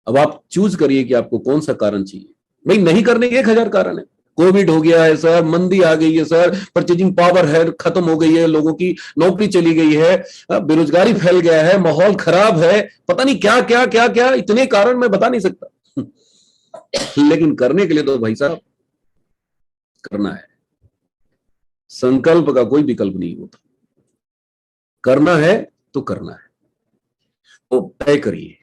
अब आप चूज करिए कि आपको कौन सा कारण चाहिए। भाई नहीं करने के 1000 कारण है। कोविड हो गया है सर, मंदी आ गई है सर, परचेजिंग पावर है खत्म हो गई है, लोगों की नौकरी चली गई है, बेरोजगारी फैल गया है, माहौल खराब है, पता नहीं क्या क्या क्या क्या, इतने कारण मैं बता नहीं सकता। लेकिन करने के लिए तो भाई साहब करना है। संकल्प का कोई विकल्प नहीं होता, करना है तो करना है। तो तय करिए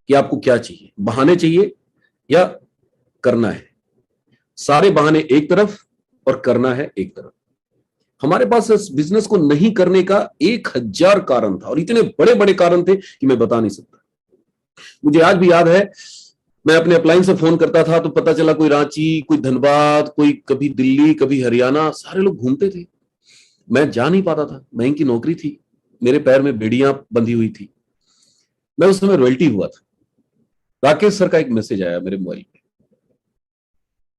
कि आपको क्या चाहिए, बहाने चाहिए या करना है। सारे बहाने एक तरफ और करना है एक तरफ। हमारे पास इस बिजनेस को नहीं करने का 1000 कारण था, और इतने बड़े बड़े कारण थे कि मैं बता नहीं सकता। मुझे आज भी याद है, मैं अपने अपलाइन से फोन करता था तो पता चला कोई रांची, कोई धनबाद, कोई कभी दिल्ली, कभी हरियाणा, सारे लोग घूमते थे, मैं जा नहीं पाता था। बैंक की नौकरी थी, मेरे पैर में बेड़ियां बंधी हुई थी, मैं उस समय रॉयल्टी हुआ था। राकेश सर का एक मैसेज आया मेरे मोबाइल पे।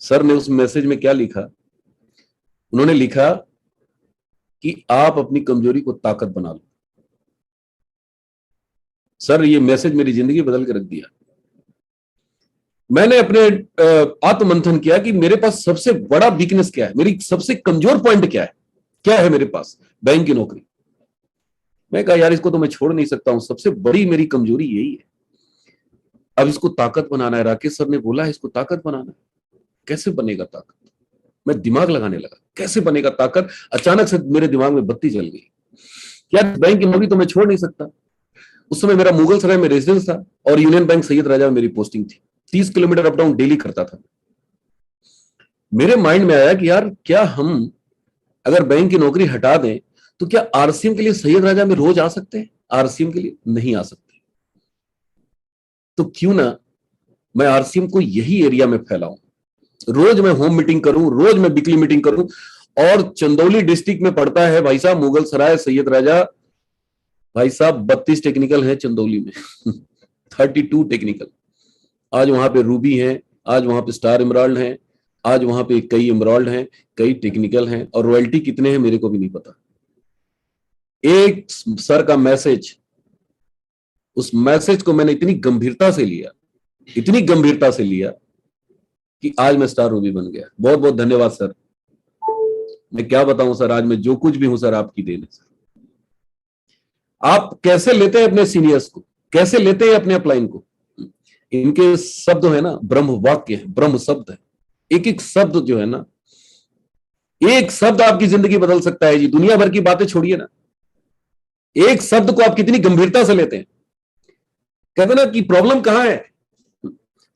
सर ने उस मैसेज में क्या लिखा? उन्होंने लिखा कि आप अपनी कमजोरी को ताकत बना लो। सर, ये मैसेज मेरी जिंदगी बदल के रख दिया। मैंने अपने आत्ममंथन किया कि मेरे पास सबसे बड़ा वीकनेस क्या है, मेरी सबसे कमजोर पॉइंट क्या है मेरे पास? बैंक की नौकरी। मैं कहा यार इसको तो मैं छोड़ नहीं सकता हूं, सबसे बड़ी मेरी कमजोरी यही है। अब इसको ताकत बनाना है। राकेश सर ने बोला है इसको ताकत बनाना है। कैसे बनेगा ताकत? मैं दिमाग लगाने लगा, कैसे बनेगा ताकत? अचानक से मेरे दिमाग में बत्ती जल गई, यार बैंक की नौकरी तो मैं छोड़ नहीं सकता। उस समय मेरा मुगल सराय में रेजिडेंस था और यूनियन बैंक सैयद राजा में मेरी पोस्टिंग थी। 30 किलोमीटर अप डाउन डेली करता था। मेरे माइंड में आया कि यार क्या हम अगर बैंक की नौकरी हटा दें तो क्या आरसीएम के लिए सैयद राजा में रोज आ सकते हैं? आरसीएम के लिए नहीं आ सकते। तो क्यों ना मैं आरसीएम को यही एरिया में फैलाऊं, रोज मैं होम मीटिंग करूं, रोज मैं वीकली मीटिंग करूं। और चंदौली डिस्ट्रिक्ट में पड़ता है भाई साहब मुगल सराय, सैयद राजा। भाई साहब 32 टेक्निकल है चंदौली में। 32 टेक्निकल। आज वहां पे रूबी है, आज वहां पे स्टार इमराल्ड है, आज वहां पे कई इमराल्ड हैं, कई टेक्निकल हैं, और रॉयल्टी कितने हैं मेरे को भी नहीं पता। एक सर का मैसेज, उस मैसेज को मैंने इतनी गंभीरता से लिया इतनी गंभीरता से लिया कि आज मैं स्टार रूबी बन गया। बहुत बहुत धन्यवाद सर। मैं क्या बताऊं सर, आज मैं जो कुछ भी हूं सर आपकी देन है सर। आप कैसे लेते हैं अपने सीनियर्स को, कैसे लेते हैं अपने अपलाइन को। इनके शब्द है ना ब्रह्म वाक्य है, ब्रह्म शब्द है। एक एक शब्द जो है ना, एक शब्द आपकी जिंदगी बदल सकता है जी। दुनिया भर की बातें छोड़िए ना, एक शब्द को आप कितनी गंभीरता से लेते हैं। कहते ना कि प्रॉब्लम कहां है,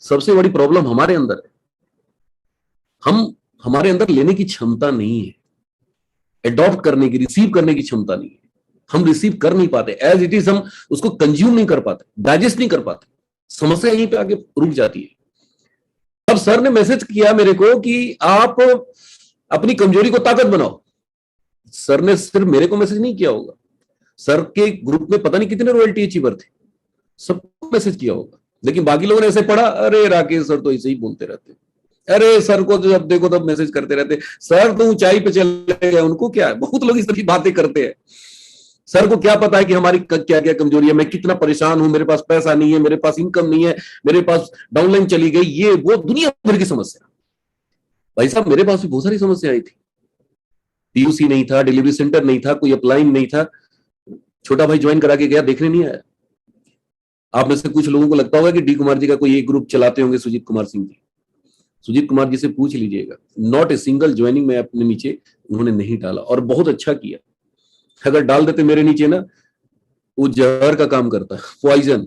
सबसे बड़ी प्रॉब्लम हमारे अंदर है। हमारे अंदर लेने की क्षमता नहीं है, एडॉप्ट करने की, रिसीव करने की क्षमता नहीं है। हम रिसीव कर नहीं पाते एज इट इज, हम उसको कंज्यूम नहीं कर पाते, डाइजेस्ट नहीं कर पाते। समस्या यहीं पे आगे रुक जाती है। अब सर ने मैसेज किया मेरे को कि आप अपनी कमजोरी को ताकत बनाओ। सर ने सिर्फ मेरे को मैसेज नहीं किया होगा, सर के ग्रुप में पता नहीं कितने रॉयल्टी अचीवर थे, सबको मैसेज किया होगा। लेकिन बाकी लोगों ने ऐसे पढ़ा, अरे राकेश सर तो ऐसे ही बोलते रहते, अरे सर को जब देखो तब मैसेज करते रहते, सर तो ऊंचाई पे चले गए, उनको क्या है। बहुत लोग इस तरह की बातें करते हैं। सर को क्या पता है कि हमारी क्या क्या कमजोरी है, मैं कितना परेशान हूं, मेरे पास पैसा नहीं है, मेरे पास इनकम नहीं है, मेरे पास डाउनलाइन चली गई, ये वो दुनिया भर की समस्या। भाई साहब मेरे पास भी बहुत सारी समस्या आई थी। पीयूसी नहीं था, डिलीवरी सेंटर नहीं था, कोई अपलाइन नहीं था। छोटा भाई ज्वाइन करा के गया, देखने नहीं आया। आप में से कुछ लोगों को लगता होगा कि डी कुमार जी का कोई एक ग्रुप चलाते होंगे, सुजीत कुमार सिंह जी। सुजीत कुमार जी से पूछ लीजिएगा, नॉट ए सिंगल ज्वाइनिंग में अपने नीचे उन्होंने नहीं डाला, और बहुत अच्छा किया। अगर डाल देते मेरे नीचे ना, वो जहर का काम करता, पॉइजन।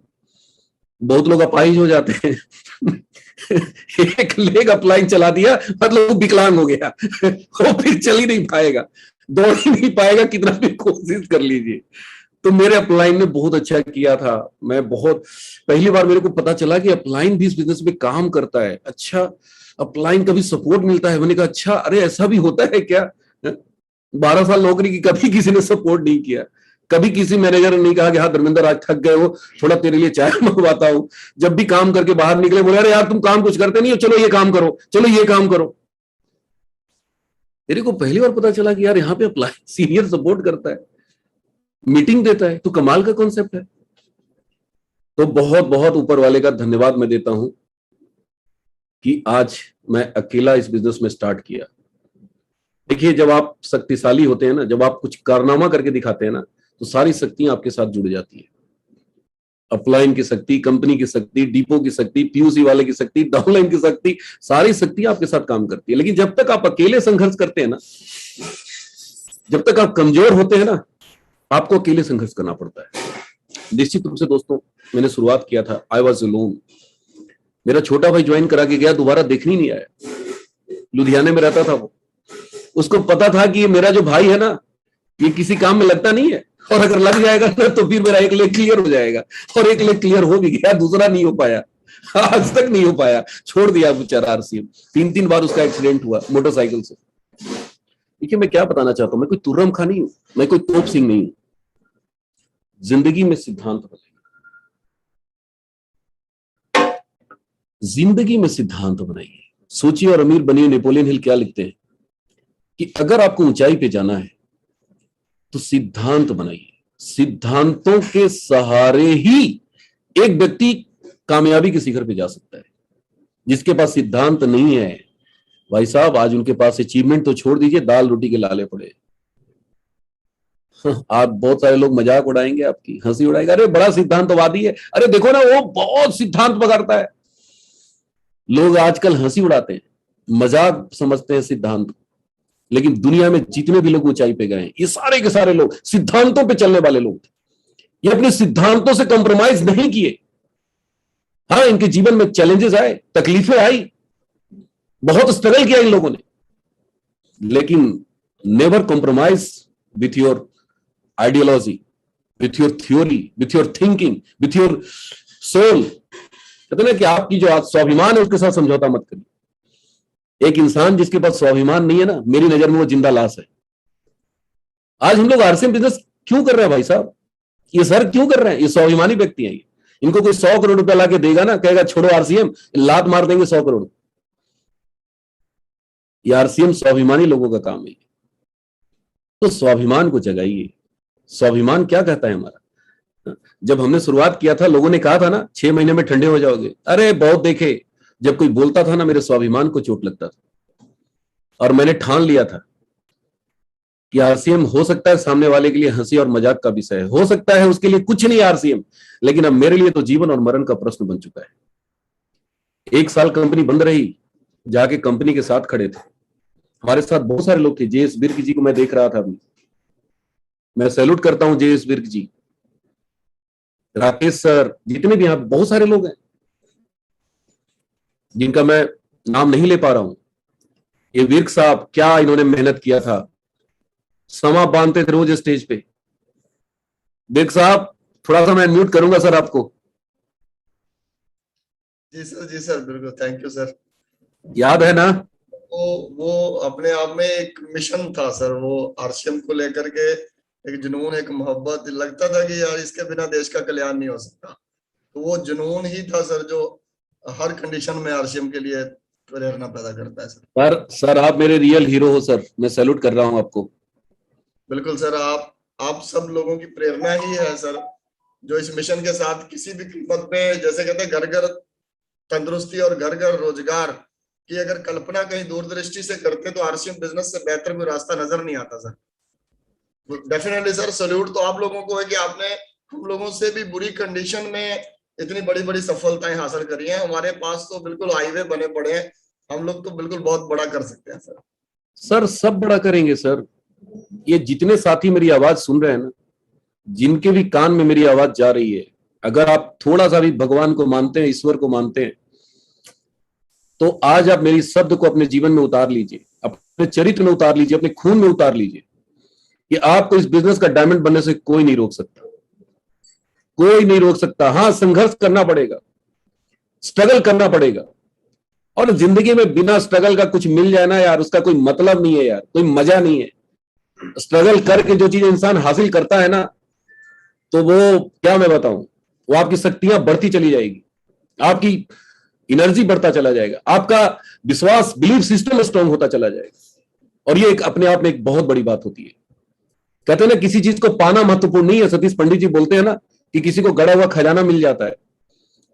बहुत लोग अपाहिज हो जाते हैं। एक लेग अपलाइन चला दिया मतलब वो विकलांग हो गया, वो फिर चल ही नहीं पाएगा, दौड़ ही नहीं पाएगा, कितना भी कोशिश कर लीजिए। तो मेरे अपलाइन ने बहुत अच्छा किया था। मैं बहुत पहली बार मेरे को पता चला कि अपलाइन भी इस बिजनेस में काम करता है। अच्छा, अपलाइन का भी सपोर्ट मिलता है। मैंने कहा अच्छा, अरे ऐसा भी होता है क्या। 12 साल नौकरी की, कभी किसी ने सपोर्ट नहीं किया। कभी किसी मैनेजर ने नहीं कहा कि हाँ धर्मेंद्र आज थक गए हो, थोड़ा तेरे लिए चाय मंगवाता हूं। जब भी काम करके बाहर निकले बोले, अरे यार तुम काम कुछ करते नहीं हो, चलो ये काम करो, चलो ये काम करो। मेरे को पहली बार पता चला कि यार यहाँ पे अप्लाई सीनियर सपोर्ट करता है, मीटिंग देता है, तो कमाल का कॉन्सेप्ट है। तो बहुत बहुत ऊपर वाले का धन्यवाद मैं देता हूं कि आज मैं अकेला इस बिजनेस में स्टार्ट किया। देखिए, जब आप शक्तिशाली होते हैं ना, जब आप कुछ कारनामा करके दिखाते हैं ना, तो सारी शक्तियां आपके साथ जुड़ जाती है। अपलाइन की शक्ति, कंपनी की शक्ति, डिपो की शक्ति, पीयूसी वाले की शक्ति, डाउनलाइन की शक्ति, सारी शक्तियां आपके साथ काम करती है। लेकिन जब तक आप अकेले संघर्ष करते हैं ना, जब तक आप कमजोर होते हैं ना, आपको अकेले संघर्ष करना पड़ता है। निश्चित रूप से दोस्तों, मैंने शुरुआत किया था, आई वॉज अलोन। मेरा छोटा भाई ज्वाइन करा के गया, दोबारा देखने ही नहीं आया। लुधियाने में रहता था वो, उसको पता था कि ये मेरा जो भाई है ना, ये किसी काम में लगता नहीं है, और अगर लग जाएगा ना तो फिर मेरा एक लेग क्लियर हो जाएगा। और एक लेग क्लियर हो भी गया, दूसरा नहीं हो पाया, आज तक नहीं हो पाया, छोड़ दिया बेचारा आरसीएम। 3 बार उसका एक्सीडेंट हुआ मोटरसाइकिल से। देखिए, मैं क्या बताना चाहता हूं, मैं कोई तुर्रम खां नहीं हूं, मैं कोई तोप सिंह नहीं हूं। जिंदगी में सिद्धांत बनाइए, जिंदगी में सिद्धांत बनाइए। सोचिए, और अमीर बनिए। नेपोलियन हिल क्या लिखते हैं कि अगर आपको ऊंचाई पे जाना है तो सिद्धांत बनाइए। सिद्धांतों के सहारे ही एक व्यक्ति कामयाबी के शिखर पे जा सकता है। जिसके पास सिद्धांत नहीं है भाई साहब, आज उनके पास अचीवमेंट तो छोड़ दीजिए, दाल रोटी के लाले पड़े। आप बहुत सारे लोग मजाक उड़ाएंगे, आपकी हंसी उड़ाएंगे, अरे बड़ा सिद्धांतवादी है, अरे देखो ना वो बहुत सिद्धांत पकड़ता है। लोग आजकल हंसी उड़ाते हैं, मजाक समझते हैं सिद्धांत। लेकिन दुनिया में जितने भी लोग ऊंचाई पे गए, ये सारे के सारे लोग सिद्धांतों पे चलने वाले लोग थे। ये अपने सिद्धांतों से कंप्रोमाइज नहीं किए। हाँ, इनके जीवन में चैलेंजेस आए, तकलीफें आई, बहुत स्ट्रगल किया इन लोगों ने, लेकिन never compromise with your ideology, with your theory, with your thinking, with your soul. कहते ना कि आपकी जो आज स्वाभिमान है उसके साथ समझौता मत करिए। एक इंसान जिसके पास स्वाभिमान नहीं है ना, मेरी नजर में वो जिंदा लाश है। आज हम लोग आरसीएम बिजनेस क्यों कर रहे हैं भाई साहब, ये सर क्यों कर रहे हैं, ये स्वाभिमानी व्यक्ति हैं। इनको कोई 100 करोड़ रुपया लाके देगा ना, कहेगा छोड़ो आरसीएम, लात मार देंगे 100 करोड़। ये आरसीएम स्वाभिमानी लोगों का काम है। तो स्वाभिमान को जगाइए। स्वाभिमान क्या कहता है हमारा जब हमने शुरुआत किया था, लोगों ने कहा था ना 6 महीने में ठंडे हो जाओगे, अरे बहुत देखे, जब कोई बोलता था ना मेरे स्वाभिमान को चोट लगता था। और मैंने ठान लिया था कि आरसीएम हो सकता है सामने वाले के लिए हंसी और मजाक का विषय है, हो सकता है उसके लिए कुछ नहीं आरसीएम, लेकिन अब मेरे लिए तो जीवन और मरण का प्रश्न बन चुका है। 1 साल कंपनी बंद रही, जाके कंपनी के साथ खड़े थे, हमारे साथ बहुत सारे लोग थे। जेएस बिर्क जी को मैं देख रहा था अभी, मैं सैल्यूट करता हूं जेएस बिर्क जी, राकेश सर, जितने भी यहां बहुत सारे लोग हैं जिनका मैं नाम नहीं ले पा रहा हूं। ये विर्क साहब, क्या इन्होंने मेहनत किया था, समा बांधते थे रोज स्टेज पे। विर्क साहब, थोड़ा सा मैं म्यूट करूंगा सर आपको। जी सर बिल्कुल, थैंक यू सर। याद है ना? वो अपने आप में एक मिशन था सर, वो आरसीएम को लेकर के एक जुनून, एक मोहब्बत, लगता था कि यार इसके बिना देश का कल्याण नहीं हो सकता। तो वो जुनून ही था सर जो हर कंडीशन में आरसीएम के लिए प्रेरणा पैदा करता है सर। सर आप मेरे रियल हीरो हो सर, मैं सैल्यूट कर रहा हूं आपको। बिल्कुल सर, आप सब लोगों की प्रेरणा ही है सर, जो इस मिशन के साथ किसी भी कीमत पे, जैसे कहते हैं घर घर तंदुरुस्ती और घर घर रोजगार की अगर कल्पना कहीं दूरदृष्टि से करते तो आरसीएम बिजनेस से बेहतर कोई रास्ता नजर नहीं आता सर। डेफिनेटली सर, सल्यूट तो आप लोगों को है कि आपने हम लोगों से भी बुरी कंडीशन में इतनी बड़ी बड़ी सफलताएं हासिल करी हैं। हमारे पास तो बिल्कुल हाईवे बने पड़े हैं, हम लोग तो बिल्कुल बहुत बड़ा कर सकते हैं सर। सर सब बड़ा करेंगे सर। ये जितने साथी मेरी आवाज सुन रहे हैं ना, जिनके भी कान में मेरी आवाज जा रही है, अगर आप थोड़ा सा भी भगवान को मानते हैं, ईश्वर को मानते हैं, तो आज आप मेरी शब्द को अपने जीवन में उतार लीजिए, अपने चरित्र में उतार लीजिए, अपने खून में उतार लीजिए कि आपको इस बिजनेस का डायमंड बनने से कोई नहीं रोक सकता, कोई नहीं रोक सकता। हाँ, संघर्ष करना पड़ेगा, स्ट्रगल करना पड़ेगा, और जिंदगी में बिना स्ट्रगल का कुछ मिल जाए ना यार, उसका कोई मतलब नहीं है यार, कोई मजा नहीं है। स्ट्रगल करके जो चीज इंसान हासिल करता है ना, तो वो क्या मैं बताऊं, वो आपकी शक्तियां बढ़ती चली जाएगी, आपकी एनर्जी बढ़ता चला जाएगा, आपका विश्वास, बिलीफ सिस्टम स्ट्रांग होता चला जाएगा। और ये एक अपने आप में एक बहुत बड़ी बात होती है। कहते हैं ना, किसी चीज को पाना महत्वपूर्ण नहीं है। सतीश पंडित जी बोलते हैं ना कि किसी को गड़ा हुआ खजाना मिल जाता है,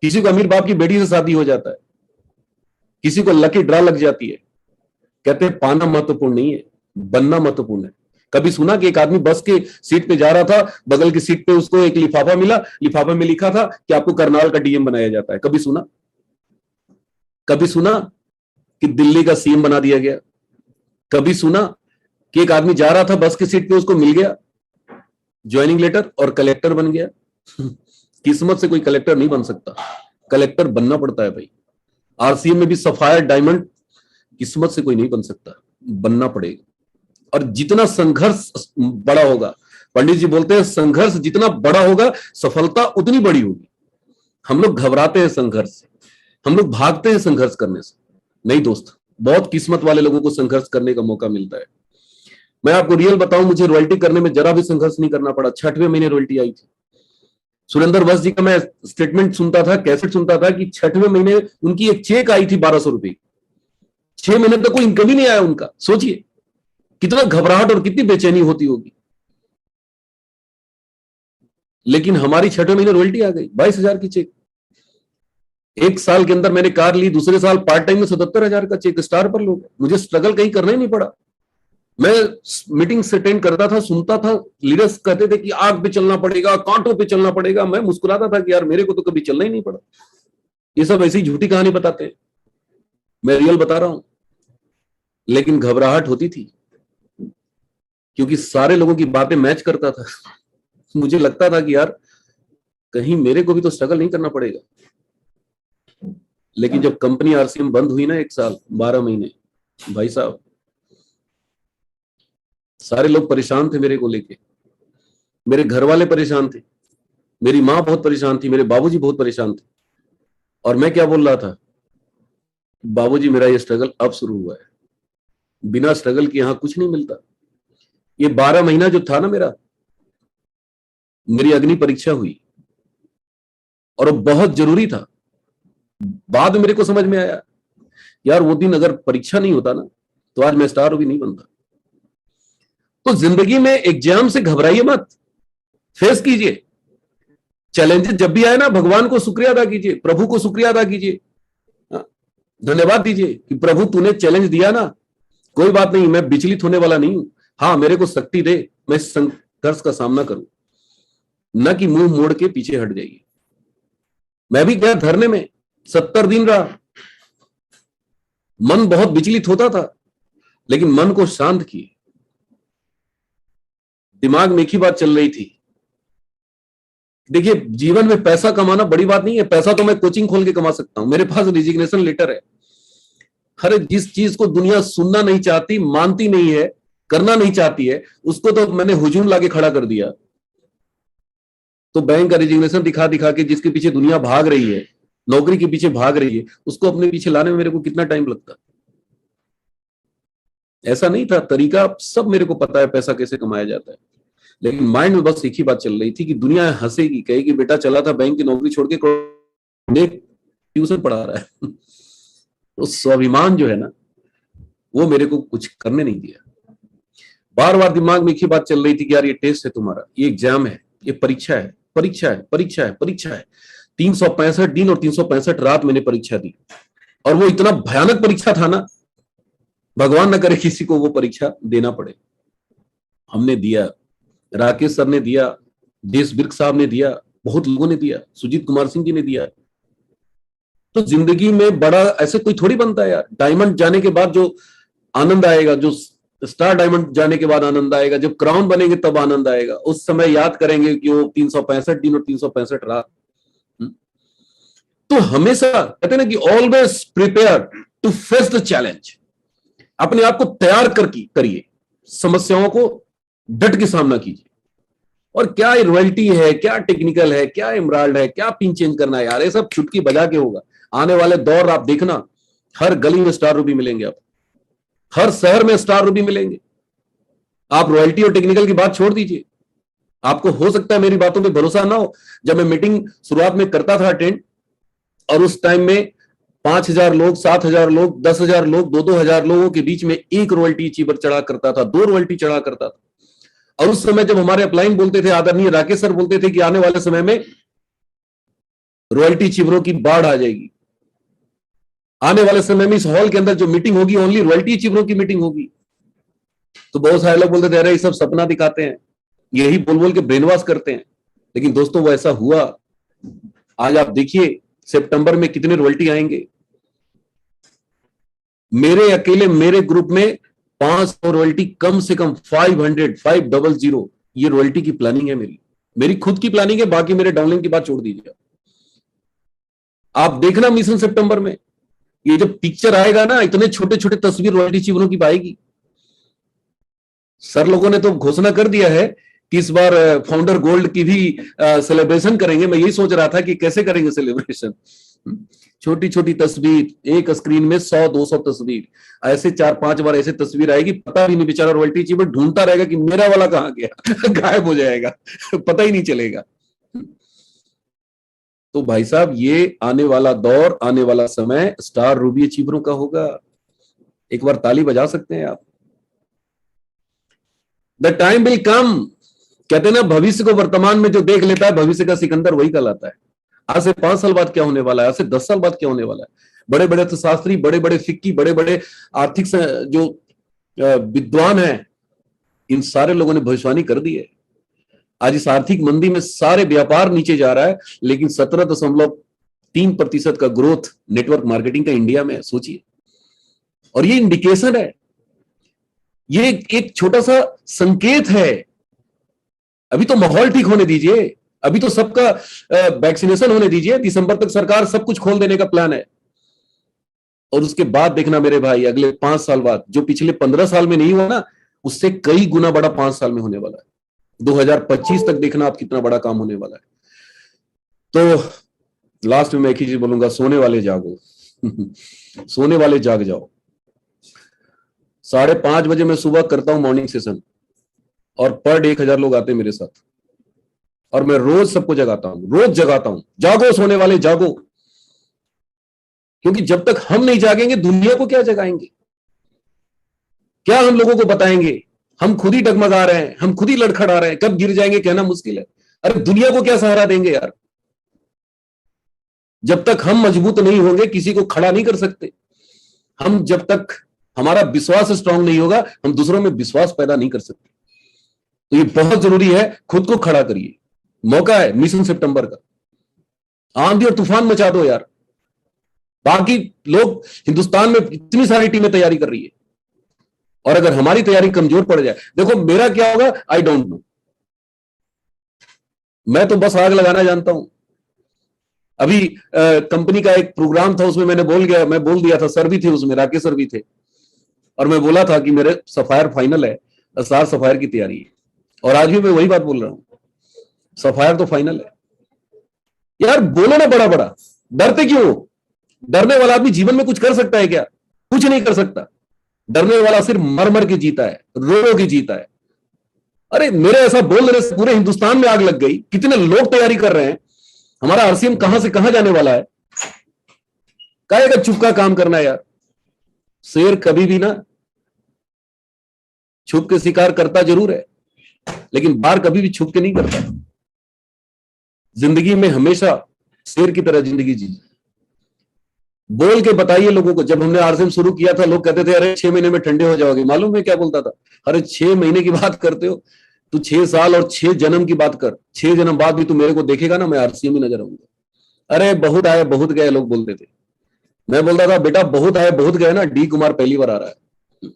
किसी को अमीर बाप की बेटी से शादी हो जाता है, किसी को लकी ड्रा लग जाती है। कहते हैं पाना महत्वपूर्ण नहीं है, बनना महत्वपूर्ण है। कभी सुना कि एक आदमी बस के सीट पे जा रहा था, बगल की सीट पे उसको एक लिफाफा मिला, लिफाफे में लिखा था कि आपको करनाल का डीएम बनाया जाता है? कभी सुना? कभी सुना कि दिल्ली का सीएम बना दिया गया? कभी सुना कि एक आदमी जा रहा था बस की सीट पे, उसको मिल गया ज्वाइनिंग लेटर और कलेक्टर बन गया? किस्मत से कोई कलेक्टर नहीं बन सकता, कलेक्टर बनना पड़ता है भाई। आरसीएम में भी सफायर डायमंड किस्मत से कोई नहीं बन सकता, बनना पड़ेगा। और जितना संघर्ष बड़ा होगा, पंडित जी बोलते हैं संघर्ष जितना बड़ा होगा सफलता उतनी बड़ी होगी। हम लोग घबराते हैं संघर्ष से, हम लोग भागते हैं संघर्ष करने से। नहीं दोस्त, बहुत किस्मत वाले लोगों को संघर्ष करने का मौका मिलता है। मैं आपको रियल बताऊं, मुझे रॉयल्टी करने में जरा भी संघर्ष नहीं करना पड़ा। 6वें महीने रॉयल्टी आई थी। सुरेंद्र वस्त जी का मैं स्टेटमेंट सुनता था, कैसेट सुनता था कि 6वें महीने उनकी एक चेक आई थी 1200 रुपए। 6 महीने तक कोई इनकम ही नहीं आया उनका। सोचिए कितना घबराहट और कितनी बेचैनी होती होगी। लेकिन हमारी 6वें महीने रॉयल्टी आ गई, 22,000 की चेक। 1 साल के अंदर मैंने कार ली, दूसरे साल पार्ट टाइम में 77,000 का चेक स्टार पर लोग। मुझे स्ट्रगल कहीं करना ही नहीं पड़ा। मैं मीटिंग अटेंड करता था, सुनता था, लीडर्स कहते थे कि आग पे चलना पड़ेगा, कांटों पे चलना पड़ेगा। मैं मुस्कुराता था कि यार मेरे को तो कभी चलना ही नहीं पड़ा। ये सब ऐसी झूठी कहानी बताते हैं, मैं रियल बता रहा हूं। लेकिन घबराहट होती थी क्योंकि सारे लोगों की बातें मैच करता था। मुझे लगता था कि यार कहीं मेरे को भी तो स्ट्रगल नहीं करना पड़ेगा। लेकिन जब कंपनी आरसीएम बंद हुई ना, 1 साल 12 महीने, भाई साहब सारे लोग परेशान थे मेरे को लेके। मेरे घर वाले परेशान थे, मेरी माँ बहुत परेशान थी, मेरे बाबूजी बहुत परेशान थे। और मैं क्या बोल रहा था, बाबूजी मेरा ये स्ट्रगल अब शुरू हुआ है, बिना स्ट्रगल के यहां कुछ नहीं मिलता। ये 12 महीना जो था ना मेरी अग्नि परीक्षा हुई, और वो बहुत जरूरी था। बाद में मेरे को समझ में आया, यार वो दिन अगर परीक्षा नहीं होता ना, तो आज मैं स्टार भी नहीं बनता। तो जिंदगी में एग्जाम से घबराइए मत, फेस कीजिए। चैलेंजेस जब भी आए ना, भगवान को शुक्रिया अदा कीजिए, प्रभु को शुक्रिया अदा कीजिए, धन्यवाद दीजिए कि प्रभु तूने चैलेंज दिया ना, कोई बात नहीं, मैं विचलित होने वाला नहीं हूं, हाँ मेरे को शक्ति दे, मैं इस संघर्ष का सामना करूं, न कि मुंह मोड़ के पीछे हट जाइए। मैं भी गया धरने में, 70 दिन रहा, मन बहुत विचलित होता था, लेकिन मन को शांत किए। दिमाग में एक ही बात चल रही थी, देखिए जीवन में पैसा कमाना बड़ी बात नहीं है, पैसा तो मैं कोचिंग खोल के कमा सकता हूं, मेरे पास रिजिग्नेशन लेटर है। हर जिस चीज को दुनिया सुनना नहीं चाहती, मानती नहीं है, करना नहीं चाहती है, उसको तो मैंने हुजूम लाके खड़ा कर दिया। तो बैंक का रिजिग्नेशन दिखा दिखा के जिसके पीछे दुनिया भाग रही है, नौकरी के पीछे भाग रही है, उसको अपने पीछे लाने में मेरे को कितना टाइम लगता। ऐसा नहीं था, तरीका सब मेरे को पता है पैसा कैसे कमाया जाता है, लेकिन माइंड में बस एक ही बात चल रही थी कि दुनिया हंसेगी, कहेगी बेटा चला था बैंक की नौकरी छोड़ के ट्यूशन पढ़ा रहा है। तो स्वाभिमान जो है ना, वो मेरे को कुछ करने नहीं दिया। बार बार दिमाग में एक ही बात चल रही थी कि यार ये टेस्ट है तुम्हारा, ये एग्जाम है, ये परीक्षा है, परीक्षा है, परीक्षा है, परीक्षा है। 365 दिन और 365 रात मैंने परीक्षा दी, और वो इतना भयानक परीक्षा था ना, भगवान न करे किसी को वो परीक्षा देना पड़े। हमने दिया, राकेश सर ने दिया, देश बिर्क साहब ने दिया, बहुत लोगों ने दिया, सुजीत कुमार सिंह जी ने दिया। तो जिंदगी में बड़ा ऐसे कोई थोड़ी बनता है यार। डायमंड जाने के बाद जो आनंद आएगा, जो स्टार डायमंड जाने के बाद आनंद आएगा, जब क्राउन बनेंगे तब आनंद आएगा। उस समय याद करेंगे कि वो 365 दिन और 365 रात। तो हमेशा कहते हैं ना कि always prepare to face the challenge. अपने आप को तैयार करिए, समस्याओं को डट के सामना कीजिए। और क्या रॉयल्टी है, क्या टेक्निकल है, क्या एमराल्ड है, क्या पिन चेंज करना है यार, ये सब चुटकी बजा के होगा। आने वाले दौर आप देखना, हर गली में स्टार रूबी मिलेंगे, आप हर शहर में स्टार रूबी मिलेंगे। आप रॉयल्टी और टेक्निकल की बात छोड़ दीजिए। आपको हो सकता है मेरी बातों पे भरोसा ना हो, जब मैं मीटिंग शुरुआत में करता था अटेंड, और उस टाइम में 5,000 लोग, 7,000 लोग, 10,000 लोग, 2,000 लोगों के बीच में एक रॉयल्टी अचीवर चढ़ा करता था, 2 रॉयल्टी चढ़ा करता था। और उस समय जब हमारे अपलाइन बोलते थे, आदरणीय राकेश सर बोलते थे कि आने वाले समय में रॉयल्टी अचीवरों की बाढ़ आ जाएगी, आने वाले समय में इस हॉल के अंदर जो मीटिंग होगी ओनली रॉयल्टी अचीवरों की मीटिंग होगी। तो बहुत सारे लोग बोलते थे अरे ये सब सपना दिखाते हैं, यही बोल बोल के ब्रेन वॉश करते हैं। लेकिन दोस्तों वो ऐसा हुआ। आज आप देखिए सितंबर में कितने रॉयल्टी आएंगे। मेरे अकेले मेरे ग्रुप में 500 रॉयल्टी, कम से कम 500 ये रॉयल्टी की प्लानिंग है। मेरी खुद की प्लानिंग है, बाकी मेरे डाउनलाइन की बात छोड़ दीजिए। आप देखना मिशन सितंबर में ये जब पिक्चर आएगा ना, इतने छोटे छोटे तस्वीर रॉयल्टी अचीवरों की पाएगी। सर लोगों ने तो घोषणा कर दिया है कि इस बार फाउंडर गोल्ड की भी सेलिब्रेशन करेंगे। मैं यही सोच रहा था कि कैसे करेंगे सेलिब्रेशन। छोटी छोटी तस्वीर, एक स्क्रीन में 100-200 तस्वीर, ऐसे 4-5 बार ऐसे तस्वीर आएगी, पता भी नहीं बेचारा रॉयल्टी अचीवर ढूंढता रहेगा कि मेरा वाला कहां गया। गायब हो जाएगा, पता ही नहीं चलेगा। तो भाई साहब ये आने वाला दौर, आने वाला समय स्टार रूबी अचीवरों का होगा। एक बार ताली बजा सकते हैं आप। The time will come. कहते हैं ना, भविष्य को वर्तमान में जो देख लेता है, भविष्य का सिकंदर वही कहलाता है। आज से 5 साल बाद क्या होने वाला है, आज से 10 साल बाद क्या होने वाला है। बड़े बड़े अर्थशास्त्री, बड़े बड़े फिक्की, बड़े बड़े आर्थिक जो विद्वान हैं, इन सारे लोगों ने भविष्यवाणी कर दी है। आज इस आर्थिक मंदी में सारे व्यापार नीचे जा रहा है, लेकिन 17.3% का ग्रोथ नेटवर्क मार्केटिंग का इंडिया में, सोचिए। और ये इंडिकेशन है, ये एक छोटा सा संकेत है। अभी तो माहौल ठीक होने दीजिए, अभी तो सबका वैक्सीनेशन होने दीजिए। दिसंबर तक सरकार सब कुछ खोल देने का प्लान है। और उसके बाद देखना मेरे भाई, अगले 5 साल बाद जो पिछले 15 साल में नहीं हुआ ना, उससे कई गुना बड़ा 5 साल में होने वाला है। 2025 तक देखना आप कितना बड़ा काम होने वाला है। तो लास्ट में मैं एक ही चीज बोलूंगा, सोने वाले जागो। सोने वाले जाग जाओ। 5:30 बजे मैं सुबह करता हूं मॉर्निंग सेशन, और पर डे 1000 लोग आते हैं मेरे साथ, और मैं रोज सबको जगाता हूं, रोज जगाता हूं, जागो सोने वाले जागो। क्योंकि जब तक हम नहीं जागेंगे, दुनिया को क्या जगाएंगे, क्या हम लोगों को बताएंगे। हम खुद ही डगमगा रहे हैं, हम खुद ही लड़खड़ा रहे हैं, कब गिर जाएंगे कहना मुश्किल है। अरे दुनिया को क्या सहारा देंगे यार। जब तक हम मजबूत नहीं होंगे किसी को खड़ा नहीं कर सकते। हम जब तक हमारा विश्वास स्ट्रांग नहीं होगा हम दूसरों में विश्वास पैदा नहीं कर सकते। तो ये बहुत जरूरी है, खुद को खड़ा करिए। मौका है मिशन सितंबर का, आंधी और तूफान मचा दो यार। बाकी लोग हिंदुस्तान में इतनी सारी टीमें तैयारी कर रही है, और अगर हमारी तैयारी कमजोर पड़ जाए, देखो मेरा क्या होगा आई डोंट नो। मैं तो बस आग लगाना जानता हूं। अभी कंपनी का एक प्रोग्राम था, उसमें मैं बोल दिया था, सर भी थे उसमें, राकेश सर भी थे, और मैं बोला था कि मेरे सफायर फाइनल है, असरार सफायर की तैयारी है। और आज भी मैं वही बात बोल रहा हूं, सफायर तो फाइनल है। यार बोलो ना बड़ा बड़ा, डरते क्यों हो? डरने वाला आदमी जीवन में कुछ कर सकता है क्या? कुछ नहीं कर सकता। डरने वाला सिर्फ मर मर के जीता है, रो रो के जीता है। अरे मेरे ऐसा बोलने से पूरे हिंदुस्तान में आग लग गई, कितने लोग तैयारी कर रहे हैं। हमारा आरसीएम कहां से कहां जाने वाला है, काहे का चुपका काम करना है यार। शेर कभी भी ना छुप के शिकार करता जरूर है, लेकिन बार कभी भी छुप के नहीं करता। जिंदगी में हमेशा शेर की तरह जिंदगी जी। बोल के बताइए लोगों को। जब हमने आरसीएम शुरू किया था लोग कहते थे अरे 6 महीने में ठंडे हो जाओगे। मालूम है क्या बोलता था? अरे 6 महीने की बात करते हो, तू 6 साल और 6 जन्म की बात कर। 6 जन्म बाद भी तू मेरे को देखेगा ना, मैं आरसीएम में नजर आऊंगा। अरे बहुत आए बहुत गए लोग बोलते थे। मैं बोलता था बेटा बहुत आए बहुत गए ना, डी कुमार पहली बार आ रहा है।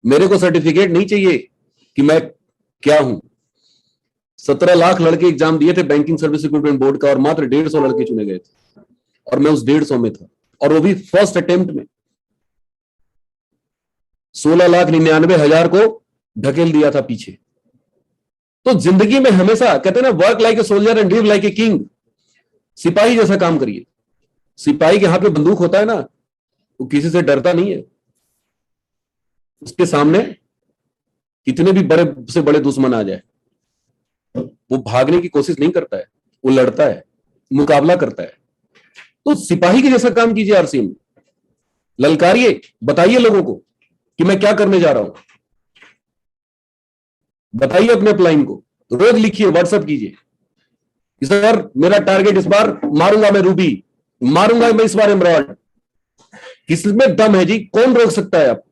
मेरे को सर्टिफिकेट नहीं चाहिए कि मैं क्या हूं। 17 लाख लड़के एग्जाम दिए थे बैंकिंग सर्विस रिक्रूटमेंट बोर्ड का, और मात्र 150 लड़के चुने गए थे, और मैं उस 150 में था, और वो भी फर्स्ट अटेम्प्ट में। 16,99,000 को ढकेल दिया था पीछे। तो जिंदगी में हमेशा कहते हैं ना, work like a soldier and live like a king. सिपाही जैसा काम करिए। सिपाही के हाथ में बंदूक होता है ना, वो किसी से डरता नहीं है। उसके सामने कितने भी बड़े से बड़े दुश्मन आ जाए, वो भागने की कोशिश नहीं करता है, वो लड़ता है, मुकाबला करता है। तो सिपाही के जैसा काम कीजिए आरसीएम में। ललकारिए, बताइए लोगों को कि मैं क्या करने जा रहा हूं। बताइए अपने अपलाइन को, रोज लिखिए, व्हाट्सएप कीजिए। सर मेरा टारगेट इस बार मारूंगा मैं रूबी, मारूंगा मैं इस बार एमराल्ड। किसमें दम है जी? कौन रोक सकता है आप?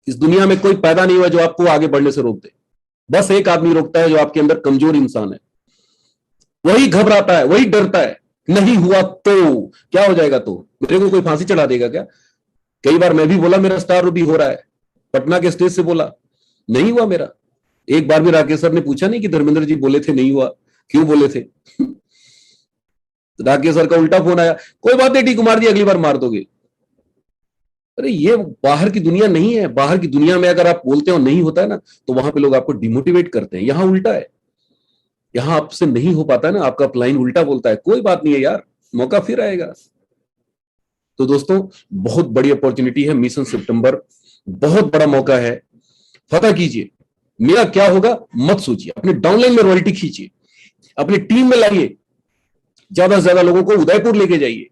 इस दुनिया में कोई पैदा नहीं हुआ जो आपको आगे बढ़ने से रोक दे। बस एक आदमी रोकता है, जो आपके अंदर कमजोर इंसान है। वही घबराता है, वही डरता है। नहीं हुआ तो क्या हो जाएगा? तो मेरे को कोई फांसी चढ़ा देगा क्या? कई बार मैं भी बोला मेरा स्टार रूबी हो रहा है, पटना के स्टेज से बोला, नहीं हुआ मेरा। एक बार भी राकेश सर ने पूछा नहीं कि धर्मेंद्र जी बोले थे नहीं हुआ, क्यों बोले थे? राकेश सर का उल्टा फोन आया, कोई बात नहीं डी कुमार जी अगली बार मार दोगे। अरे ये बाहर की दुनिया नहीं है। बाहर की दुनिया में अगर आप बोलते हो नहीं होता है ना, तो वहां पे लोग आपको डिमोटिवेट करते हैं। यहां उल्टा है, यहां आपसे नहीं हो पाता है ना, आपका अपलाइन उल्टा बोलता है, कोई बात नहीं है यार, मौका फिर आएगा। तो दोस्तों बहुत बड़ी अपॉर्चुनिटी है मिशन सितंबर, बहुत बड़ा मौका है, फतह कीजिए। मेरा क्या होगा मत सोचिए, अपने डाउनलाइन में रॉयल्टी खींचिए, अपनी टीम में लाइए, ज्यादा से ज्यादा लोगों को उदयपुर लेके जाइए।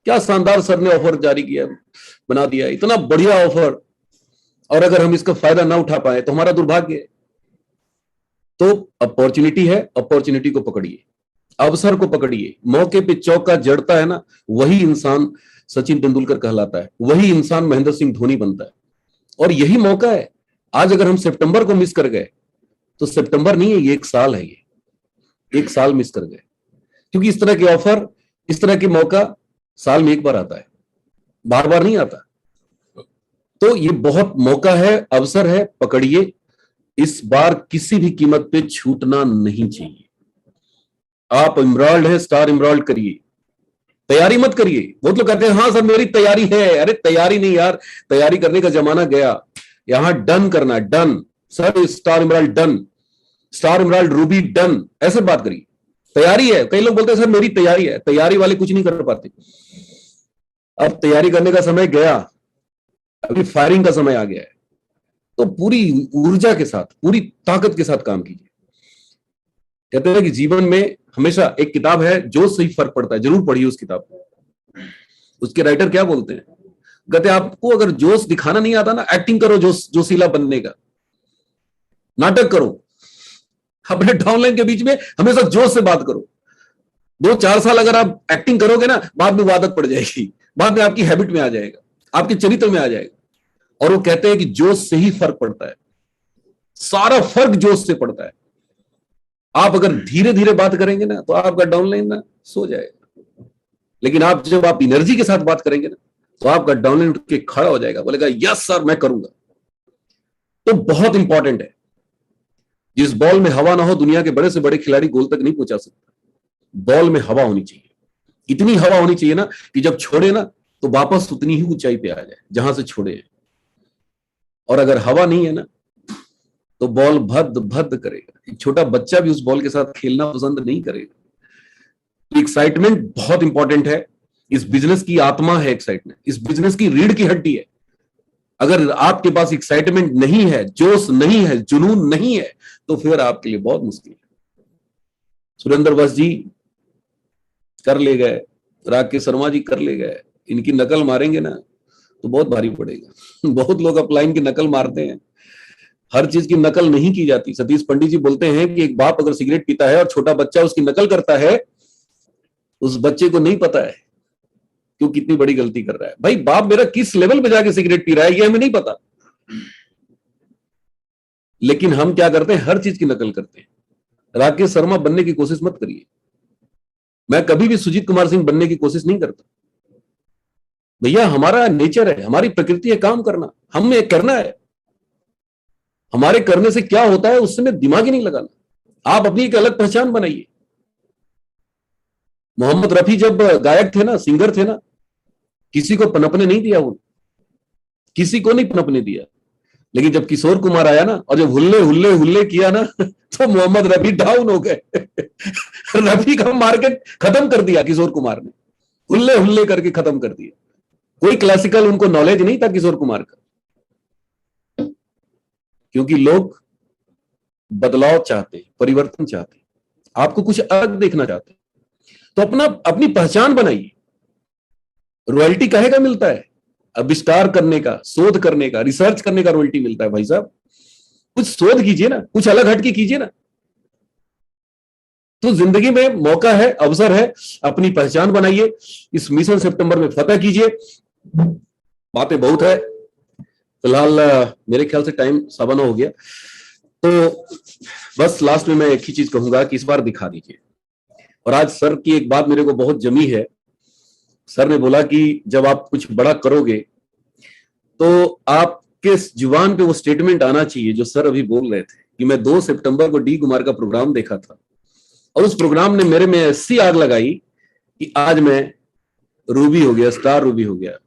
क्या शानदार सर ने ऑफर जारी किया, बना दिया, इतना बढ़िया ऑफर, और अगर हम इसका फायदा ना उठा पाए तो हमारा दुर्भाग्य है। तो अपॉर्चुनिटी है, अपॉर्चुनिटी को पकड़िए, अवसर को पकड़िए। मौके पे चौका जड़ता है ना, वही इंसान सचिन तेंदुलकर कहलाता है, वही इंसान महेंद्र सिंह धोनी बनता है। और यही मौका है। आज अगर हम सितंबर को मिस कर गए तो सितंबर नहीं है, ये 1 साल है, ये 1 साल मिस कर गए। क्योंकि इस तरह के ऑफर, इस तरह के मौका साल में 1 बार आता है, बार बार नहीं आता। तो ये बहुत मौका है, अवसर है, पकड़िए। इस बार किसी भी कीमत पे छूटना नहीं चाहिए। आप एमराल्ड है, स्टार एमराल्ड करिए, तैयारी मत करिए। बहुत लोग कहते हैं हाँ सर मेरी तैयारी है। अरे तैयारी नहीं यार, तैयारी करने का जमाना गया। यहां डन करना है, done. Sir star emerald done, star emerald Ruby done, ऐसे बात करिए। तैयारी है। कई लोग बोलते हैं सर मेरी तैयारी है, तैयारी वाले कुछ नहीं कर पाते। अब तैयारी करने का समय गया, अभी फायरिंग का समय आ गया है। तो पूरी ऊर्जा के साथ, पूरी ताकत के साथ काम कीजिए। कहते हैं कि जीवन में हमेशा एक किताब है जोश से ही फर्क पड़ता है, जरूर पढ़िए उस किताब को। उसके राइटर क्या बोलते हैं, कहते हैं आपको अगर जोश दिखाना नहीं आता ना, एक्टिंग करो जोशीला बनने का, नाटक करो, अपने डाउनलाइन के बीच में हमेशा जोश से बात करो। 2-4 साल अगर आप एक्टिंग करोगे ना, बाद में वो आदत पड़ जाएगी, बाद में आपकी हैबिट में आ जाएगा, आपके चरित्र में आ जाएगा। और वो कहते हैं कि जोश से ही फर्क पड़ता है, सारा फर्क जोश से पड़ता है। आप अगर धीरे धीरे बात करेंगे ना तो आपका डाउनलाइन ना सो जाएगा, लेकिन जब आप एनर्जी के साथ बात करेंगे ना तो आपका डाउनलाइन उठ के खड़ा हो जाएगा, बोलेगा यस सर मैं करूंगा। तो बहुत इंपॉर्टेंट है, जिस बॉल में हवा ना हो दुनिया के बड़े से बड़े खिलाड़ी गोल तक नहीं पहुंचा सकता। बॉल में हवा होनी चाहिए, इतनी हवा होनी चाहिए ना कि जब छोड़े ना तो वापस उतनी ही ऊंचाई पे आ जाए जहां से छोड़े हैं। और अगर हवा नहीं है ना तो बॉल भद भद करेगा, एक छोटा बच्चा भी उस बॉल के साथ खेलना पसंद नहीं करेगा। तो एक्साइटमेंट बहुत इंपॉर्टेंट है, इस बिजनेस की आत्मा है एक्साइटमेंट, इस बिजनेस की रीढ़ की हड्डी है। अगर आपके पास एक्साइटमेंट नहीं है, जोश नहीं है, जुनून नहीं है, तो फिर आपके लिए बहुत मुश्किल है। सुरेंद्र बस जी कर ले गए, राकेश शर्मा जी कर ले गए, इनकी नकल मारेंगे ना तो बहुत भारी पड़ेगा। बहुत लोग अपलाइन की नकल मारते हैं, हर चीज की नकल नहीं की जाती। सतीश पंडित जी बोलते हैं कि एक बाप अगर सिगरेट पीता है और छोटा बच्चा उसकी नकल करता है, उस बच्चे को नहीं पता है क्यों कितनी बड़ी गलती कर रहा है। भाई बाप मेरा किस लेवल पे जाके सिगरेट पी रहा है ये हमें नहीं पता, लेकिन हम क्या करते हैं, हर चीज की नकल करते हैं। राकेश शर्मा बनने की कोशिश मत करिए, मैं कभी भी सुजीत कुमार सिंह बनने की कोशिश नहीं करता। भैया हमारा नेचर है, हमारी प्रकृति है काम करना, हमें करना है। हमारे करने से क्या होता है उससे में दिमाग ही नहीं लगाना। आप अपनी एक अलग पहचान बनाइए। मोहम्मद रफी जब गायक थे ना, सिंगर थे ना, किसी को पनपने नहीं दिया, वो किसी को नहीं पनपने दिया। लेकिन जब किशोर कुमार आया ना और जब हुल्ले हुल्ले हुल्ले किया ना तो मोहम्मद रफी डाउन हो गए। रफी का मार्केट खत्म कर दिया किशोर कुमार ने, हुल्ले हुल्ले करके खत्म कर दिया। कोई क्लासिकल उनको नॉलेज नहीं था किशोर कुमार का, क्योंकि लोग बदलाव चाहते हैं, परिवर्तन चाहते हैं, आपको कुछ अलग देखना चाहते हैं। तो अपनी पहचान बनाइए। रॉयल्टी काहे का मिलता है? आविष्कार करने का, शोध करने का, रिसर्च करने का रॉयल्टी मिलता है। भाई साहब कुछ शोध कीजिए ना, कुछ अलग हटके कीजिए ना। तो जिंदगी में मौका है, अवसर है, अपनी पहचान बनाइए। इस मिशन सितंबर में फतह कीजिए। बातें बहुत है, फिलहाल मेरे ख्याल से टाइम 9:15 हो गया, तो बस लास्ट में मैं एक ही चीज कहूंगा कि इस बार दिखा दीजिए। और आज सर की एक बात मेरे को बहुत जमी है। सर ने बोला कि जब आप कुछ बड़ा करोगे तो आपके जुबान पे वो स्टेटमेंट आना चाहिए जो सर अभी बोल रहे थे कि मैं 2 सितंबर को डी कुमार का प्रोग्राम देखा था और उस प्रोग्राम ने मेरे में ऐसी आग लगाई कि आज मैं रूबी हो गया, स्टार रूबी हो गया।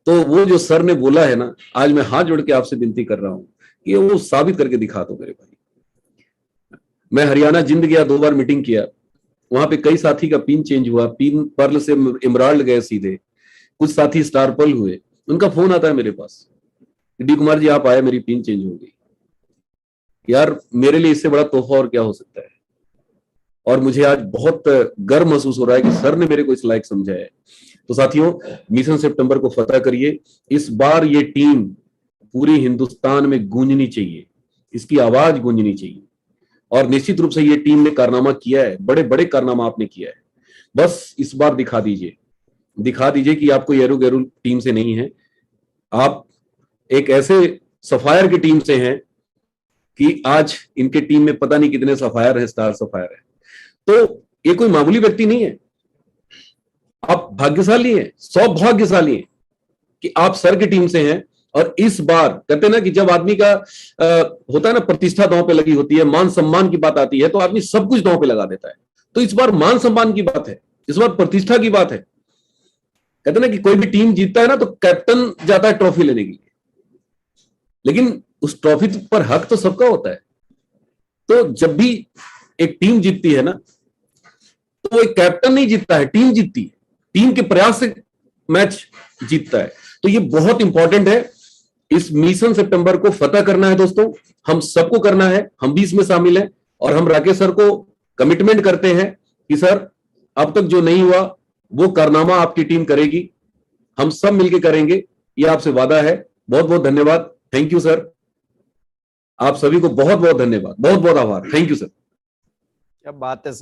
तो वो जो सर ने बोला है ना, आज मैं हाथ जोड़ के आपसे विनती कर रहा हूं कि वो साबित करके दिखा दो मेरे भाई। मैं हरियाणा जिंद गया, 2 बार मीटिंग किया, वहां पे कई साथी का पिन चेंज हुआ, पिन पर्ल से इमराल्ड गए सीधे, कुछ साथी स्टार पर्ल हुए। उनका फोन आता है मेरे पास, डी कुमार जी आप आए, मेरी पिन चेंज हो गई। यार मेरे लिए इससे बड़ा तोहफा और क्या हो सकता है। और मुझे आज बहुत गर्व महसूस हो रहा है कि सर ने मेरे को इस लायक समझा है। तो साथियों, मिशन सितंबर को फतह करिए। इस बार ये टीम पूरी हिंदुस्तान में गूंजनी चाहिए, इसकी आवाज गूंजनी चाहिए। और निश्चित रूप से ये टीम ने कारनामा किया है, बड़े बड़े कारनामा आपने किया है। बस इस बार दिखा दीजिए कि आप कोई एरो गैरू टीम से नहीं है, आप एक ऐसे सफायर की टीम से हैं कि आज इनके टीम में पता नहीं कितने सफायर हैं, स्टार सफायर है। तो ये कोई मामूली व्यक्ति नहीं है, आप भाग्यशाली हैं, सौभाग्यशाली हैं कि आप सर की टीम से हैं। और इस बार कहते हैं ना कि जब आदमी का होता है ना, प्रतिष्ठा दांव पे लगी होती है, मान सम्मान की बात आती है तो आदमी सब कुछ दांव पे लगा देता है। तो इस बार मान सम्मान की बात है, इस बार प्रतिष्ठा की बात है। कहते हैं ना कि कोई भी टीम जीतता है ना तो कैप्टन जाता है ट्रॉफी लेने के लिए, लेकिन उस ट्रॉफी पर हक तो सबका होता है। तो जब भी एक टीम जीतती है ना तो वो एक कैप्टन नहीं जीतता है, टीम जीतती है, टीम के प्रयास से मैच जीतता है। तो ये बहुत इंपॉर्टेंट है। इस मिशन सितंबर को फतह करना है दोस्तों, हम सबको करना है, हम भी इसमें शामिल हैं। और हम राकेश सर को कमिटमेंट करते हैं कि सर अब तक जो नहीं हुआ वो कारनामा आपकी टीम करेगी, हम सब मिलकर करेंगे, ये आपसे वादा है। बहुत बहुत धन्यवाद, थैंक यू सर। आप सभी को बहुत बहुत धन्यवाद, बहुत बहुत आभार, थैंक यू सर। क्या बात है सर।